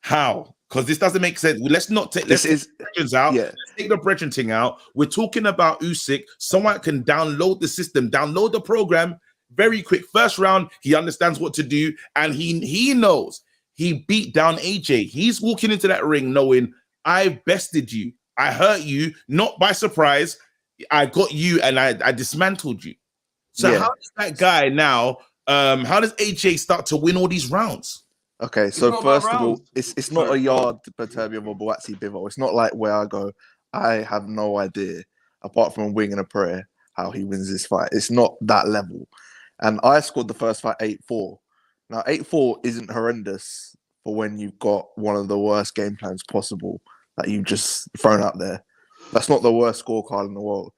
How? Because this doesn't make sense. Let's take the out. Yeah. Let's take the brethren thing out. We're talking about Usyk. Someone can download the system, download the program very quick. First round, he understands what to do, and he knows he beat down AJ. He's walking into that ring knowing I've bested you. I hurt you, not by surprise. I got you and I dismantled you. So how does that guy now? How does AJ start to win all these rounds? Okay, so first of all, it's not a Yarde, Beterbiev or Boatsi Bivol. It's not like where I go, I have no idea, apart from a wing and a prayer, how he wins this fight. It's not that level. And I scored the first fight 8-4. Now, 8-4 isn't horrendous for when you've got one of the worst game plans possible that you've just thrown out there. That's not the worst scorecard in the world.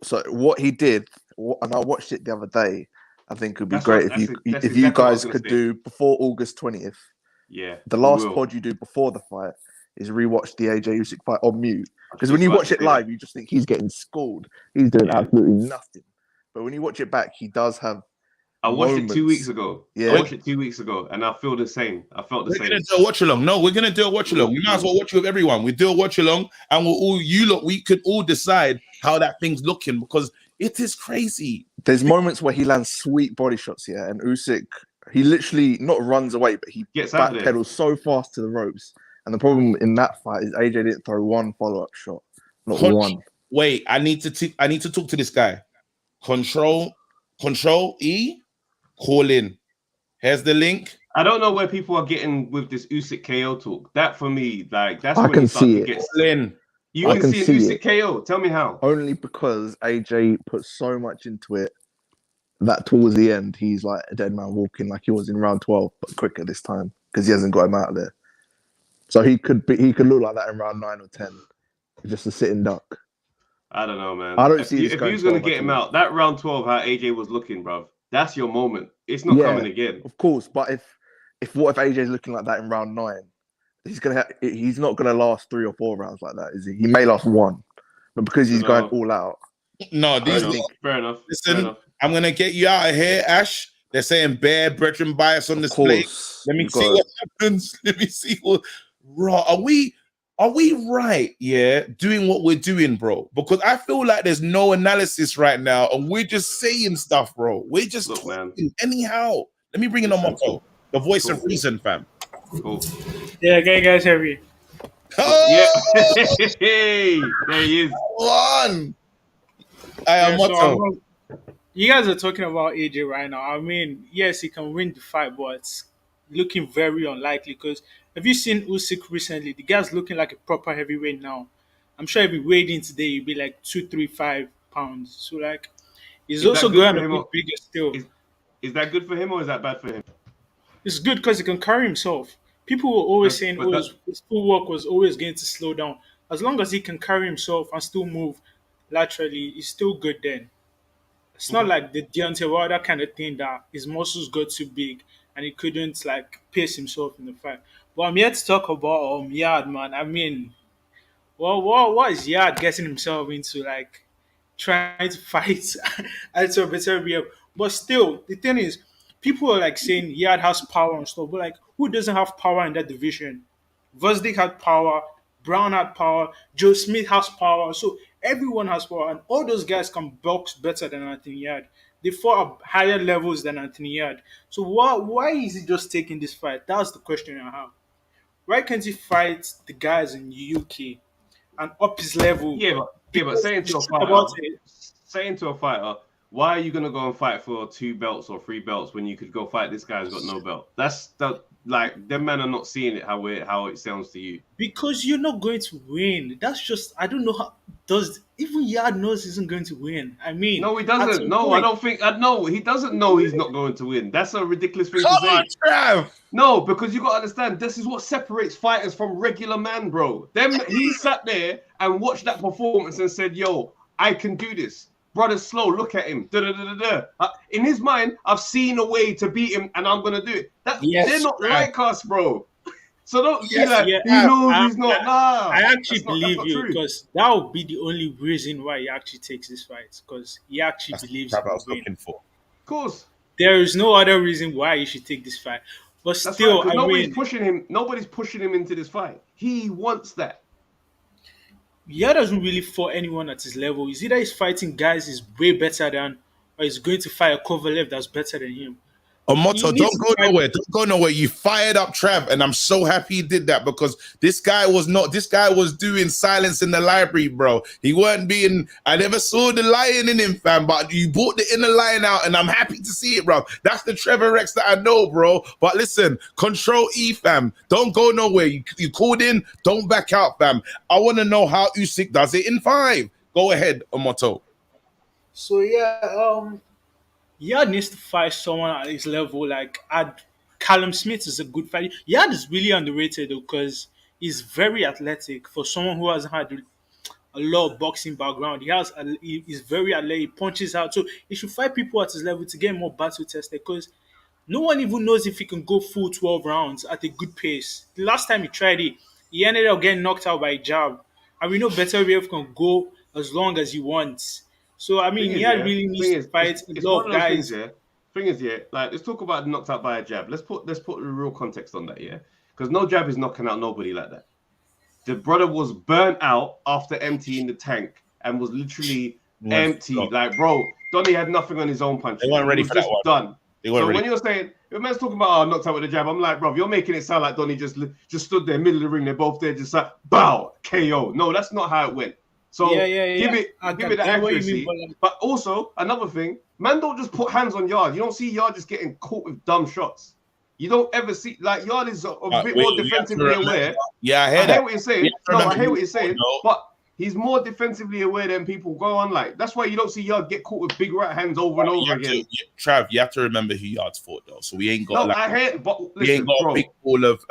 So what he did, and I watched it the other day, I think it would be great if you guys could do before August 20th. Yeah. The last pod you do before the fight is rewatch the AJ Usyk fight on mute. Because when you watch it live, you just think he's getting schooled. He's doing absolutely nothing. But when you watch it back, he does have I watched it 2 weeks ago. Yeah. I watched it 2 weeks ago, and I feel the same. I felt the same. We're gonna do a watch along. No, we're gonna do a watch along. We might as well watch it with everyone. We do a watch along, and we could all decide how that thing's looking because it is crazy. There's moments where he lands sweet body shots here, and Usyk, he literally not runs away, but he gets backpedals so fast to the ropes. And the problem in that fight is AJ didn't throw one follow-up shot, not one. Wait, I need to talk to this guy. Control E. Call in. Here's the link. I don't know where people are getting with this Usyk KO talk. That for me, like that's I when can see it. You can see an Usyk KO. Tell me how. Only because AJ put so much into it that towards the end he's like a dead man walking, like he was in round 12, but quicker this time because he hasn't got him out of there. So he could look like that in round 9 or 10, just a sitting duck. I don't know, man. I don't see if he was going to get him out that round 12, how AJ was looking, bruv. That's your moment. It's not coming again. Of course, but if AJ's looking like that in round 9, he's not gonna last 3 or 4 rounds like that, is he? He may last 1, but because he's going all out. No, fair enough. Listen, I'm gonna get you out of here, Ash. They're saying bare brethren bias on display. Let me see what happens. Let me see what. Raw. Are we right? Yeah, doing what we're doing, bro. Because I feel like there's no analysis right now, and we're just saying stuff, bro. We're just talking anyhow. Let me bring in on my phone. The voice of reason, fam. Cool. Yeah, okay, guys, hear me. Oh, yeah. Hey, there he is. One. You guys are talking about AJ right now. I mean, yes, he can win the fight, but it's looking very unlikely. Because have you seen Usyk recently? The guy's looking like a proper heavyweight now. I'm sure if he weighed in today, he'd be like 235 pounds. So like, he's Is that also good going for a him? bit bigger still. Is that good for him or is that bad for him? It's good because he can carry himself. People were always saying, But "Oh, that, his footwork was always going to slow down." As long as he can carry himself and still move laterally, he's still good. Then it's not okay. like the Deontay Wilder kind of thing that his muscles got too big and he couldn't like pace himself in the fight. But I'm here to talk about Yard, man. I mean, what is Yard getting himself into? Like trying to fight Aitor Beterbiev. But still, the thing is, people are like saying Yard has power and stuff, but like, who doesn't have power in that division? Vosdick had power, Brown had power, Joe Smith has power, so everyone has power, and all those guys can box better than Anthony Yard. They fought at higher levels than Anthony Yard. So why is he just taking this fight? That's the question I have. Why can't he fight the guys in the UK and up his level? But saying to a fighter, why are you gonna go and fight for 2 belts or 3 belts when you could go fight this guy who's got no belt? That's like them men are not seeing it how it sounds to you. Because you're not going to win. That's just I don't know how does even Yard knows he isn't going to win. I mean, no, he doesn't. No, I don't think. No, he doesn't know he's not going to win. That's a ridiculous thing to say. Trav. No, because you got to understand, this is what separates fighters from regular man, bro. He sat there and watched that performance and said, "Yo, I can do this." Brother, slow. Look at him. In his mind, I've seen a way to beat him, and I'm gonna do it. They're not like us, bro. So don't he knows he's not. Nah, I actually believe you because that would be the only reason why he actually takes this fight because he actually believes what I he was will win. looking for. Of course. There is no other reason why he should take this fight. But That's still, right, nobody's pushing him. Nobody's pushing him into this fight. He wants that. Yard doesn't really fight anyone at his level. It's either he's fighting guys he's way better than, or he's going to fight a Kovalev that's better than him. Motto, don't go nowhere. Don't go nowhere. You fired up Trav, and I'm so happy he did that because this guy was doing silence in the library, bro. He weren't being. I never saw the lion in him, fam. But you brought the inner lion out, and I'm happy to see it, bro. That's the Trevor Rex that I know, bro. But listen, control E, fam. Don't go nowhere. You called in. Don't back out, fam. I want to know how Usyk does it in 5. Go ahead, Motto. So Yard needs to fight someone at his level. Like Callum Smith is a good fighter. Yard is really underrated though because he's very athletic for someone who hasn't had a lot of boxing background. He's very athletic. He punches out, so he should fight people at his level to get more battle tested. Because no one even knows if he can go full 12 rounds at a good pace. The last time he tried it, he ended up getting knocked out by a jab, and we know Beterbiev can go as long as he wants. So I mean, really needs to fight a lot of guys. Thing is, like let's talk about knocked out by a jab. Let's put the real context on that, because no jab is knocking out nobody like that. The brother was burnt out after emptying the tank and was literally empty. Like, bro, Donny had nothing on his own punch. They weren't ready for that one. Done. So when you're saying, your man's talking about knocked out with a jab, I'm like, bro, you're making it sound like Donny just stood there, middle of the ring. They're both there, just like, bow, KO. No, that's not how it went. So give it the accuracy. But also, another thing, man don't just put hands on Yard. You don't see Yard just getting caught with dumb shots. You don't ever see, like, Yard is a bit more defensively aware. Yeah, I hear what you're saying. I hear what you're saying. But he's more defensively aware than people go on. Like, that's why you don't see Yard get caught with big right hands over and over again. Trav, you have to remember who Yard's fought, though. So we ain't got we ain't got a big pool of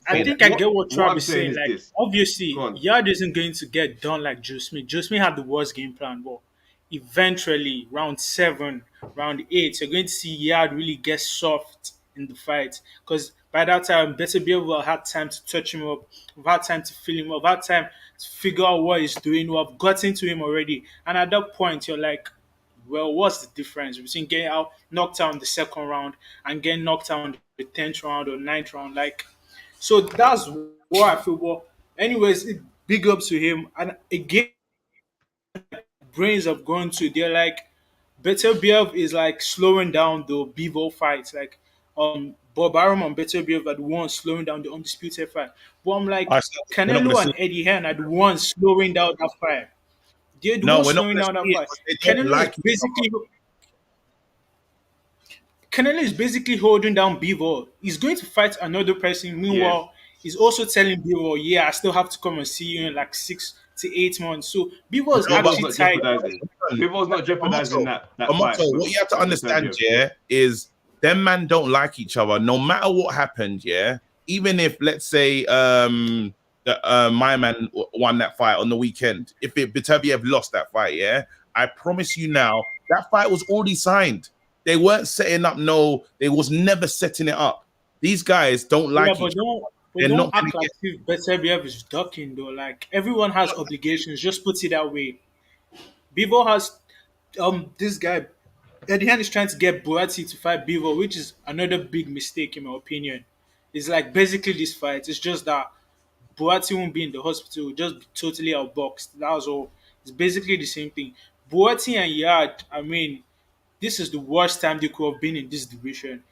I think I get what Trav is saying. Like, obviously, Yard isn't going to get done like Joe Smith. Joe Smith had the worst game plan, but eventually, round 7, round 8, you're going to see Yard really get soft in the fight. Because by that time, Beterbiev will have time to touch him up, we've had time to feel him up, we've had time to figure out what he's doing. We've gotten to him already. And at that point, you're like, well, what's the difference between getting knocked out in the 2nd round and getting knocked out in the 10th round or 9th round? Like, so that's what I feel. But anyways, big up to him. And again, brains have gone to, they're like, Beterbiev is like slowing down the Bevo fights. Like, Bob Arum and Beterbiev are the ones slowing down the undisputed fight. But I'm like, We're not gonna Canelo see. and Eddie Hearn are the ones slowing down that fight. They're the No, ones we're not slowing gonna down that see it fight. because they don't Canelo is like each basically Canelo is basically holding down Bivol. He's going to fight another person. Meanwhile, he's also telling Bivol, "Yeah, I still have to come and see you in like 6 to 8 months." So Bivol is No, but Bivol's actually not tired. jeopardizing. Bivol's not jeopardizing that fight. Amato, what you have to understand, yeah, is them man don't like each other. No matter what happened, yeah. Even if, let's say, my man won that fight on the weekend, if Beterbiev lost that fight, yeah, I promise you now, that fight was already signed. They weren't setting up. No, they was never setting it up. These guys don't like each other. But don't act like if Beterbiev is ducking though. Like everyone has obligations. Just put it that way. Bivol has this guy Eddie Hearn is trying to get Buatsi to fight Bivol, which is another big mistake in my opinion. It's like basically this fight. It's just that Buatsi won't be in the hospital, just be totally outboxed. That was all. It's basically the same thing. Buatsi and Yarde, I mean, this is the worst time they could have been in this division.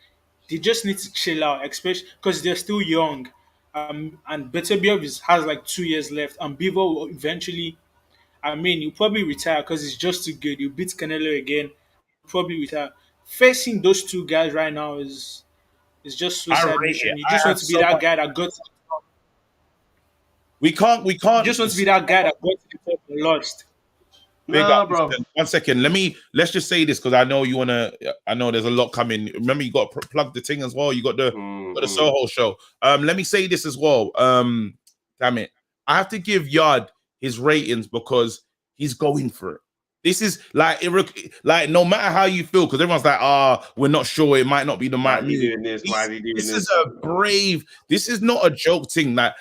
They just need to chill out, especially because they're still young. And Beterbiev has like 2 years left, and Bivol will eventually, I mean, he'll probably retire because he's just too good. He'll beat Canelo again, probably retire. Facing those two guys right now is just suicide mission. You just want to be that guy that got. We can't. You just want to be that guy that got to the top and lost. Nah, bro. One second. Let's just say this because I know you wanna. I know there's a lot coming. Remember, you got to plug the thing as well. You got the Soho show. Let me say this as well. Damn it, I have to give Yarde his ratings because he's going for it. This is like no matter how you feel, because everyone's like, we're not sure. It might not be the right move. This is a brave. This is not a joke thing. Like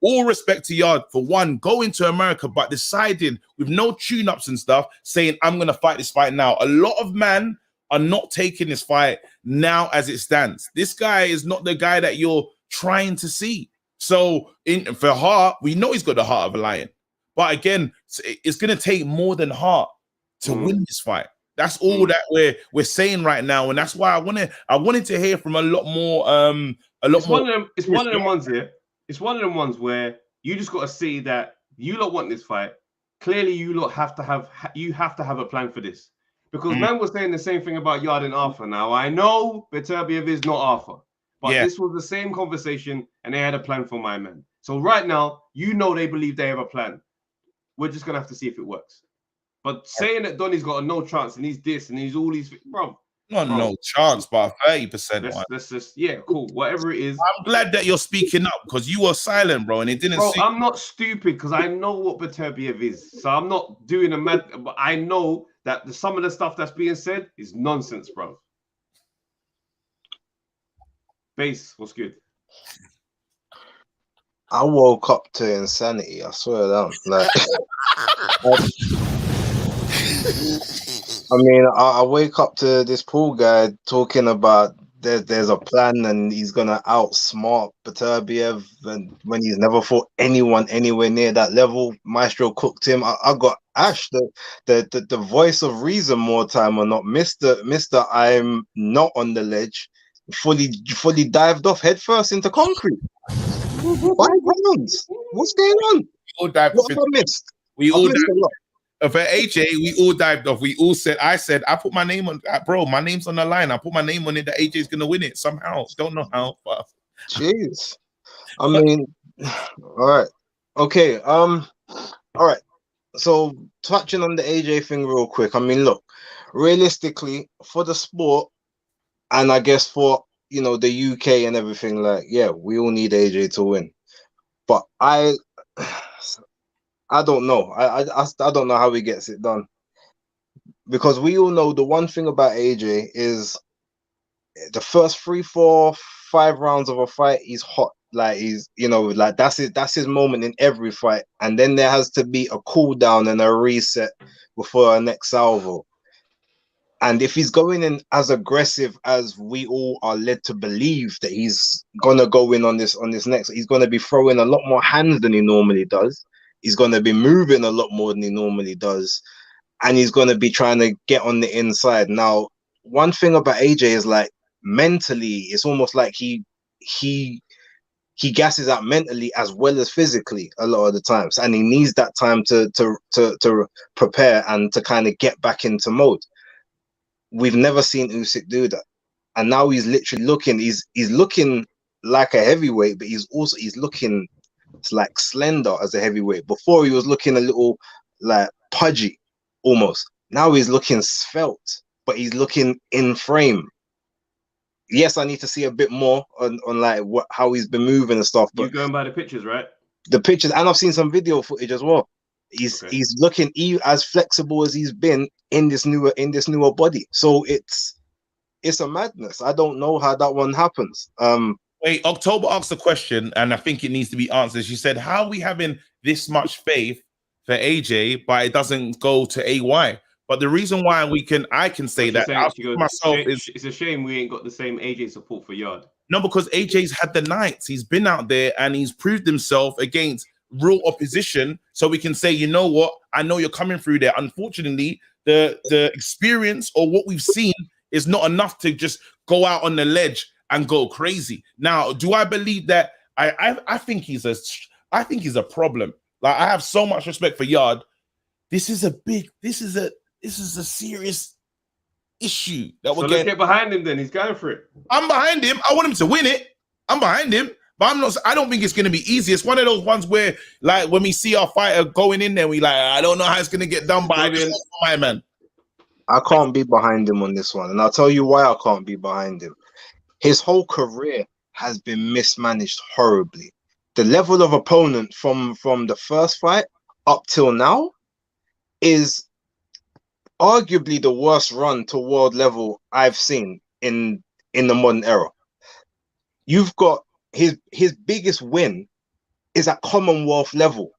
all respect to Yarde for one, going to America, but deciding with no tune-ups and stuff, saying I'm gonna fight this fight now. A lot of men are not taking this fight now as it stands. This guy is not the guy that you're trying to see. So for heart, we know he's got the heart of a lion. But again, it's going to take more than heart to win this fight. That's all that we're saying right now, and that's why I wanted to hear from a lot more. It's one of them ones here. It's one of them ones where you just got to see that you lot want this fight. Clearly, you lot have to have a plan for this, because man was saying the same thing about Yarde and Arthur. Now I know Beterbiev is not Arthur, but this was the same conversation, and they had a plan for my man. So right now, you know they believe they have a plan. We're just gonna have to see if it works. But saying that Donny's got a no chance and he's this and he's all these, no chance, but 30%. Let's just cool. Whatever it is. I'm glad that you're speaking up because you were silent, bro, and it didn't. Bro, I'm not stupid because I know what Beterbiev is, so I'm not doing a mad. But I know that some of the stuff that's being said is nonsense, bro. Base, what's good? I woke up to insanity. I swear down. Like, I mean, I wake up to this pool guy talking about there's a plan and he's gonna outsmart Beterbiev, and when he's never fought anyone anywhere near that level. Maestro cooked him. I got Ash, the voice of reason, more time or not, Mister. I'm not on the ledge. Fully dived off headfirst into concrete. 5 rounds. What's going on? What have I missed? We all dived. For AJ, we all dived off. We all said, I put my name on, bro, my name's on the line. I put my name on it that AJ's going to win it somehow. Don't know how. But... Jeez. I mean, all right. Okay. All right. So touching on the AJ thing real quick. I mean, look, realistically, for the sport, and I guess for, the UK and everything, like, yeah, we all need AJ to win. But I don't know. I don't know how he gets it done. Because we all know the one thing about AJ is the first 3, 4, 5 rounds of a fight, he's hot. Like, he's, like that's his moment in every fight. And then there has to be a cool down and a reset before our next salvo. And if he's going in as aggressive as we all are led to believe that he's gonna go in on this next, he's gonna be throwing a lot more hands than he normally does. He's gonna be moving a lot more than he normally does, and he's gonna be trying to get on the inside. Now, one thing about AJ is, like, mentally, it's almost like he gasses out mentally as well as physically a lot of the times, and he needs that time to prepare and to kind of get back into mode. We've never seen Usyk do that, and now he's literally looking. He's looking like a heavyweight, but he's looking like slender as a heavyweight. Before he was looking a little like pudgy, almost. Now he's looking svelte, but he's looking in frame. Yes, I need to see a bit more on like how he's been moving and stuff. But you're going by the pictures, right? The pictures, and I've seen some video footage as well. He's looking as flexible as he's been in this newer body. So it's a madness. I don't know how that one happens. Wait, October asked a question, and I think it needs to be answered. She said, "How are we having this much faith for AJ, but it doesn't go to AY?" But the reason why I can say that myself is it's a shame we ain't got the same AJ support for Yarde. No, because AJ's had the nights. He's been out there and he's proved himself against real opposition. So we can say, you know what? I know you're coming through there. Unfortunately, the experience or what we've seen is not enough to just go out on the ledge and go crazy. Now, do I believe that? I think he's a problem. Like, I have so much respect for Yarde. This is a serious issue that we're getting. Let's get behind him then. He's going for it. I'm behind him. I want him to win it. I'm behind him. But I don't think it's going to be easy. It's one of those ones where, like, when we see our fighter going in there, we like, I don't know how it's going to get done by my man. I can't be behind him on this one. And I'll tell you why I can't be behind him. His whole career has been mismanaged horribly. The level of opponent from the first fight up till now is arguably the worst run to world level I've seen in the modern era. You've got his biggest win is at Commonwealth level,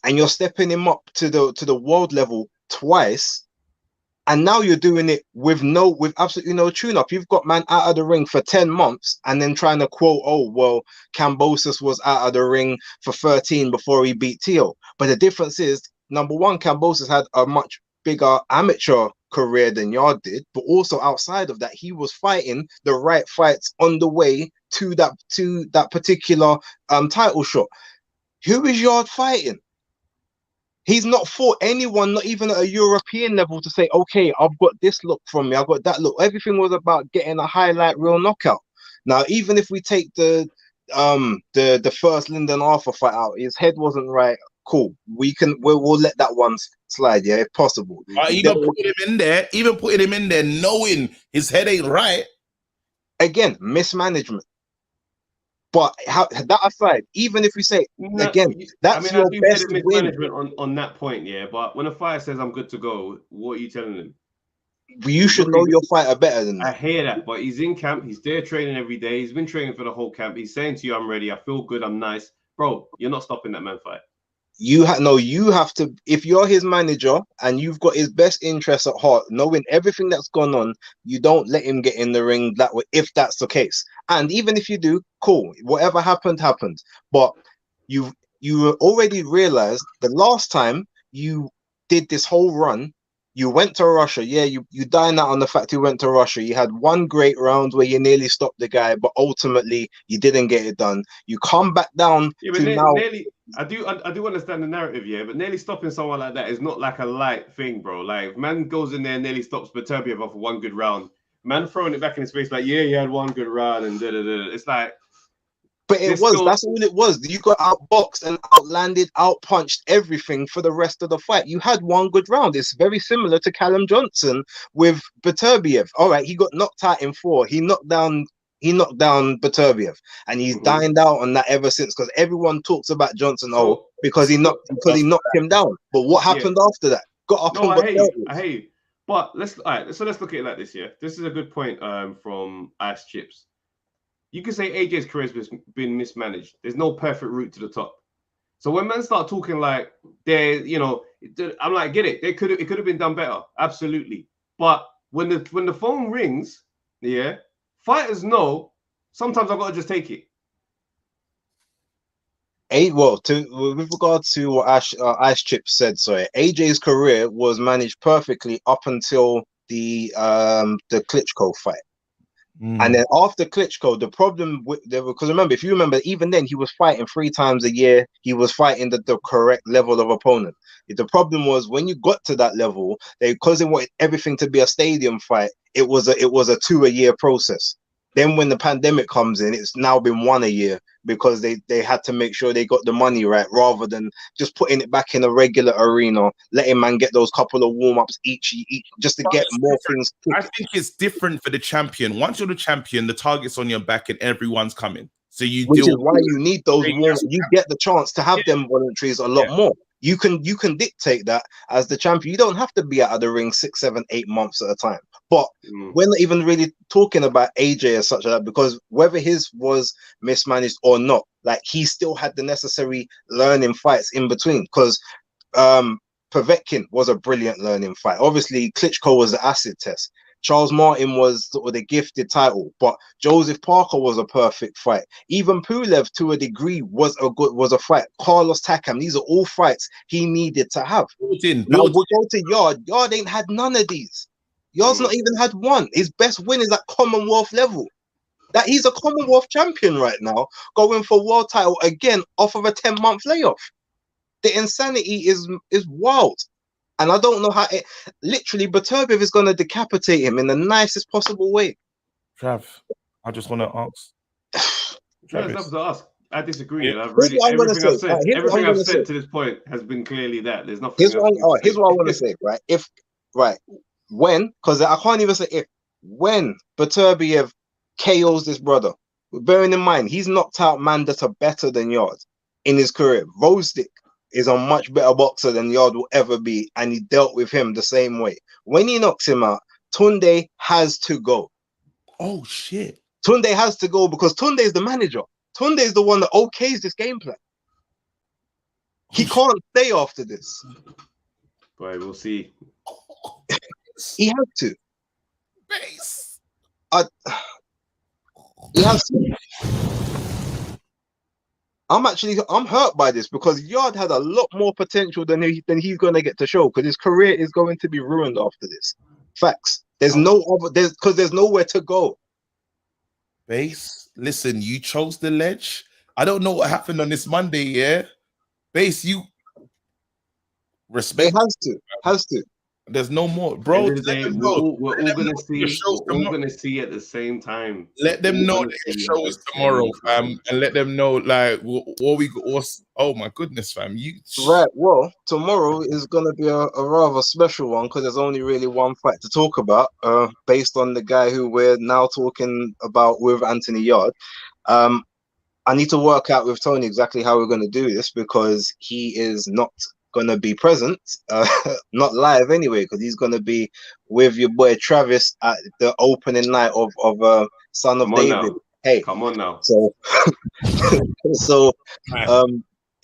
and you're stepping him up to the world level twice, and now you're doing it with absolutely no tune-up. You've got man out of the ring for 10 months and then trying to quote, oh well, Kambosos was out of the ring for 13 before he beat Teo. But the difference is, number one, Kambosos had a much bigger amateur career than Yarde did, but also outside of that, he was fighting the right fights on the way to that particular title shot. Who is Yarde fighting? He's not fought anyone, not even at a European level, to say, okay, I've got this look from me, I've got that look. Everything was about getting a highlight reel knockout. Now, even if we take the first Lyndon Arthur fight out, his head wasn't right. Cool. We'll let that one slide, yeah, if possible. Even putting him in there, knowing his head ain't right. Again, mismanagement. But that aside, even if we say again, that's your best mismanagement on that point, yeah. But when a fighter says I'm good to go, what are you telling him? You should know your fighter better than that. I hear that, but he's in camp. He's there training every day. He's been training for the whole camp. He's saying to you, "I'm ready. I feel good. I'm nice, bro." You're not stopping that man fight. You have to, if you're his manager and you've got his best interests at heart, knowing everything that's gone on, you don't let him get in the ring that way, if that's the case. And even if you do, cool, whatever happened. But you already realized the last time you did this whole run, you went to Russia. Yeah, you dine out on the fact you went to Russia. You had one great round where you nearly stopped the guy, but ultimately you didn't get it done. You come back down to now. I do understand the narrative, yeah, but nearly stopping someone like that is not like a light thing, bro. Like, if man goes in there and nearly stops Beterbiev off one good round, man throwing it back in his face like, yeah, you had one good round and da-da-da. It's like... But that's all it was. You got outboxed and outlanded, outpunched everything for the rest of the fight. You had one good round. It's very similar to Callum Johnson with Beterbiev. All right, he got knocked out in 4. He knocked down Beterbiev, and he's dined out on that ever since, because everyone talks about Johnson because he knocked him down. But what happened after that? Got up and I hate you. But let's look at it like this, yeah. This is a good point from Ice Chips. You can say AJ's career has been mismanaged. There's no perfect route to the top. So when men start talking like I'm like, get it. It could have been done better. Absolutely. But when the phone rings, yeah, fighters know sometimes I've got to just take it. With regard to what Ice Chips said, sorry, AJ's career was managed perfectly up until the Klitschko fight. And then after Klitschko, the problem with because remember, if you remember, even then he was fighting 3 times a year. He was fighting the correct level of opponent. The problem was when you got to that level, because they wanted everything to be a stadium fight. It was a 2-a-year process. Then when the pandemic comes in, it's now been 1 a year because they had to make sure they got the money right rather than just putting it back in a regular arena, letting man get those couple of warm-ups each just to get more things. I think it's different for the champion. Once you're the champion, the target's on your back and everyone's coming. So which is why you need those warm-ups. You get the chance to have them voluntaries a lot more. You can dictate that as the champion. You don't have to be out of the ring 6, 7, 8 months at a time. But we're not even really talking about AJ as such, because whether his was mismanaged or not, like he still had the necessary learning fights in between. Because Povetkin was a brilliant learning fight. Obviously, Klitschko was the acid test. Charles Martin was sort of the gifted title, but Joseph Parker was a perfect fight. Even Pulev, to a degree, was a fight. Carlos Takam, these are all fights he needed to have. Now we'll go to Yarde. Yarde ain't had none of these. Yarde's not even had one. His best win is at Commonwealth level. That he's a Commonwealth champion right now, going for world title again off of a 10-month layoff. The insanity is wild. And I don't know how literally Beterbiev is going to decapitate him in the nicest possible way. Trav, I just want to ask. There's nothing to ask. I disagree. Yeah. Everything I've said to this point has been clearly that. There's nothing. Here's what I want to say, right? Because I can't even say when Beterbiev KOs this brother, bearing in mind he's knocked out man that are better than Yarde in his career. Rosdick is a much better boxer than Yarde will ever be, and he dealt with him the same way. When he knocks him out, Tunde has to go. Oh shit! Tunde has to go because Tunde is the manager. Tunde is the one that okays this game plan. He can't stay after this. Boy, we'll see. He has to. Base. He has to. I'm hurt by this because Yarde had a lot more potential than he's going to get to show, because his career is going to be ruined after this. Facts. There's nowhere to go. Base, listen, you chose the ledge. I don't know what happened on this Monday, yeah? Base, you respect. It has to. There's no more, bro. We're all gonna see at the same time. Let them know that your show is tomorrow, fam, and let them know like oh my goodness, fam. Right. Well, tomorrow is gonna be a rather special one because there's only really one fight to talk about, based on the guy who we're now talking about with Anthony Yarde. I need to work out with Tony exactly how we're gonna do this because he is not gonna be present, not live anyway, because he's gonna be with your boy Travis at the opening night of Son of David. Hey, come on now. So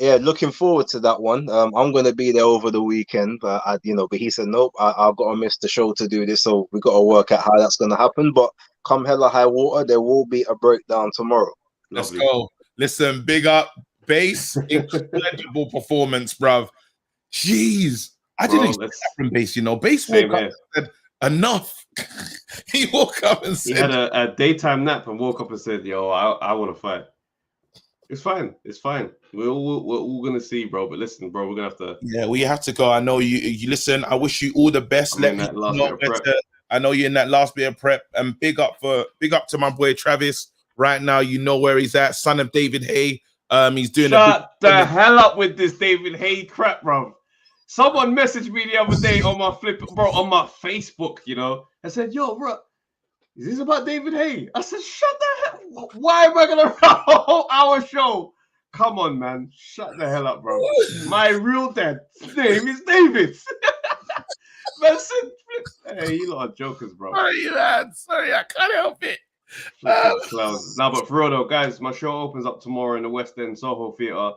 yeah, looking forward to that one. I'm gonna be there over the weekend, but he said nope, I've got to miss the show to do this, so we got to work out how that's gonna happen. But come hella high water, there will be a breakdown tomorrow. Let's go. Listen, big up Base, incredible performance, bruv. Jeez, I didn't expect that from Base. Base woke up and said, enough. He woke up and said, he had a daytime nap and woke up and said, yo, I want to fight. It's fine. We're all gonna see, bro. But listen, bro, we're gonna have to. Yeah, we have to go. I know you listen. I wish you all the best. I know you're in that last bit of prep, and big up to my boy Travis. Right now, you know where he's at. Son of David Hay. He's doing. Shut the hell up with this David Hay crap, bro. Someone messaged me the other day on my on my Facebook. I said, "Yo, bro, is this about David Hay?" I said, "Shut the hell! Why am I gonna run a whole hour show? Come on, man, shut the hell up, bro. My real dad's name is David." Man said, "Hey, you lot are jokers, bro." Sorry, man. Sorry, I can't help it. Now, but for real though, guys, my show opens up tomorrow in the West End Soho Theatre.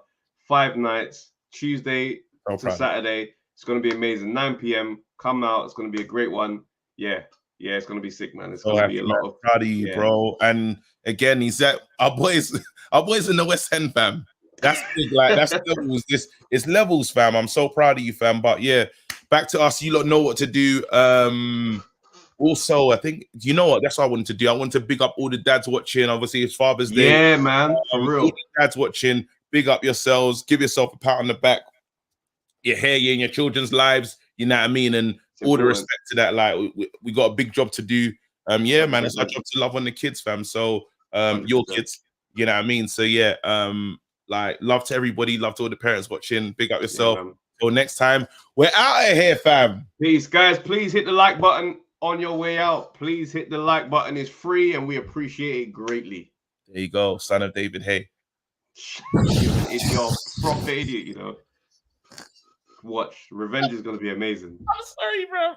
5 nights, Tuesday to Saturday. It's going to be amazing. 9 p.m. Come out. It's going to be a great one. Yeah, it's going to be sick, man. It's going to be a lot of proud of you, bro. And again, he's at our boys in the West End, fam. That's big, like that's levels. It's levels, fam. I'm so proud of you, fam. But yeah, back to us. You lot know what to do. also, I think, you know what? That's what I wanted to do. I wanted to big up all the dads watching. Obviously, it's Father's Day. Yeah, man, for real. All the dads watching, big up yourselves. Give yourself a pat on the back. Your hair, you in your children's lives. You know what I mean? And all the respect to that. Like, we got a big job to do. Yeah, man, it's our job to love on the kids, fam. So, your kids, you know what I mean? So, yeah, like, love to everybody. Love to all the parents watching. Big up yourself. Yeah, Till next time, we're out of here, fam. Peace, guys. Please hit the like button on your way out. Please hit the like button. It's free, and we appreciate it greatly. There you go, son of David. Hey, you're a proper idiot, you know. Watch. Revenge is going to be amazing. I'm sorry, bro.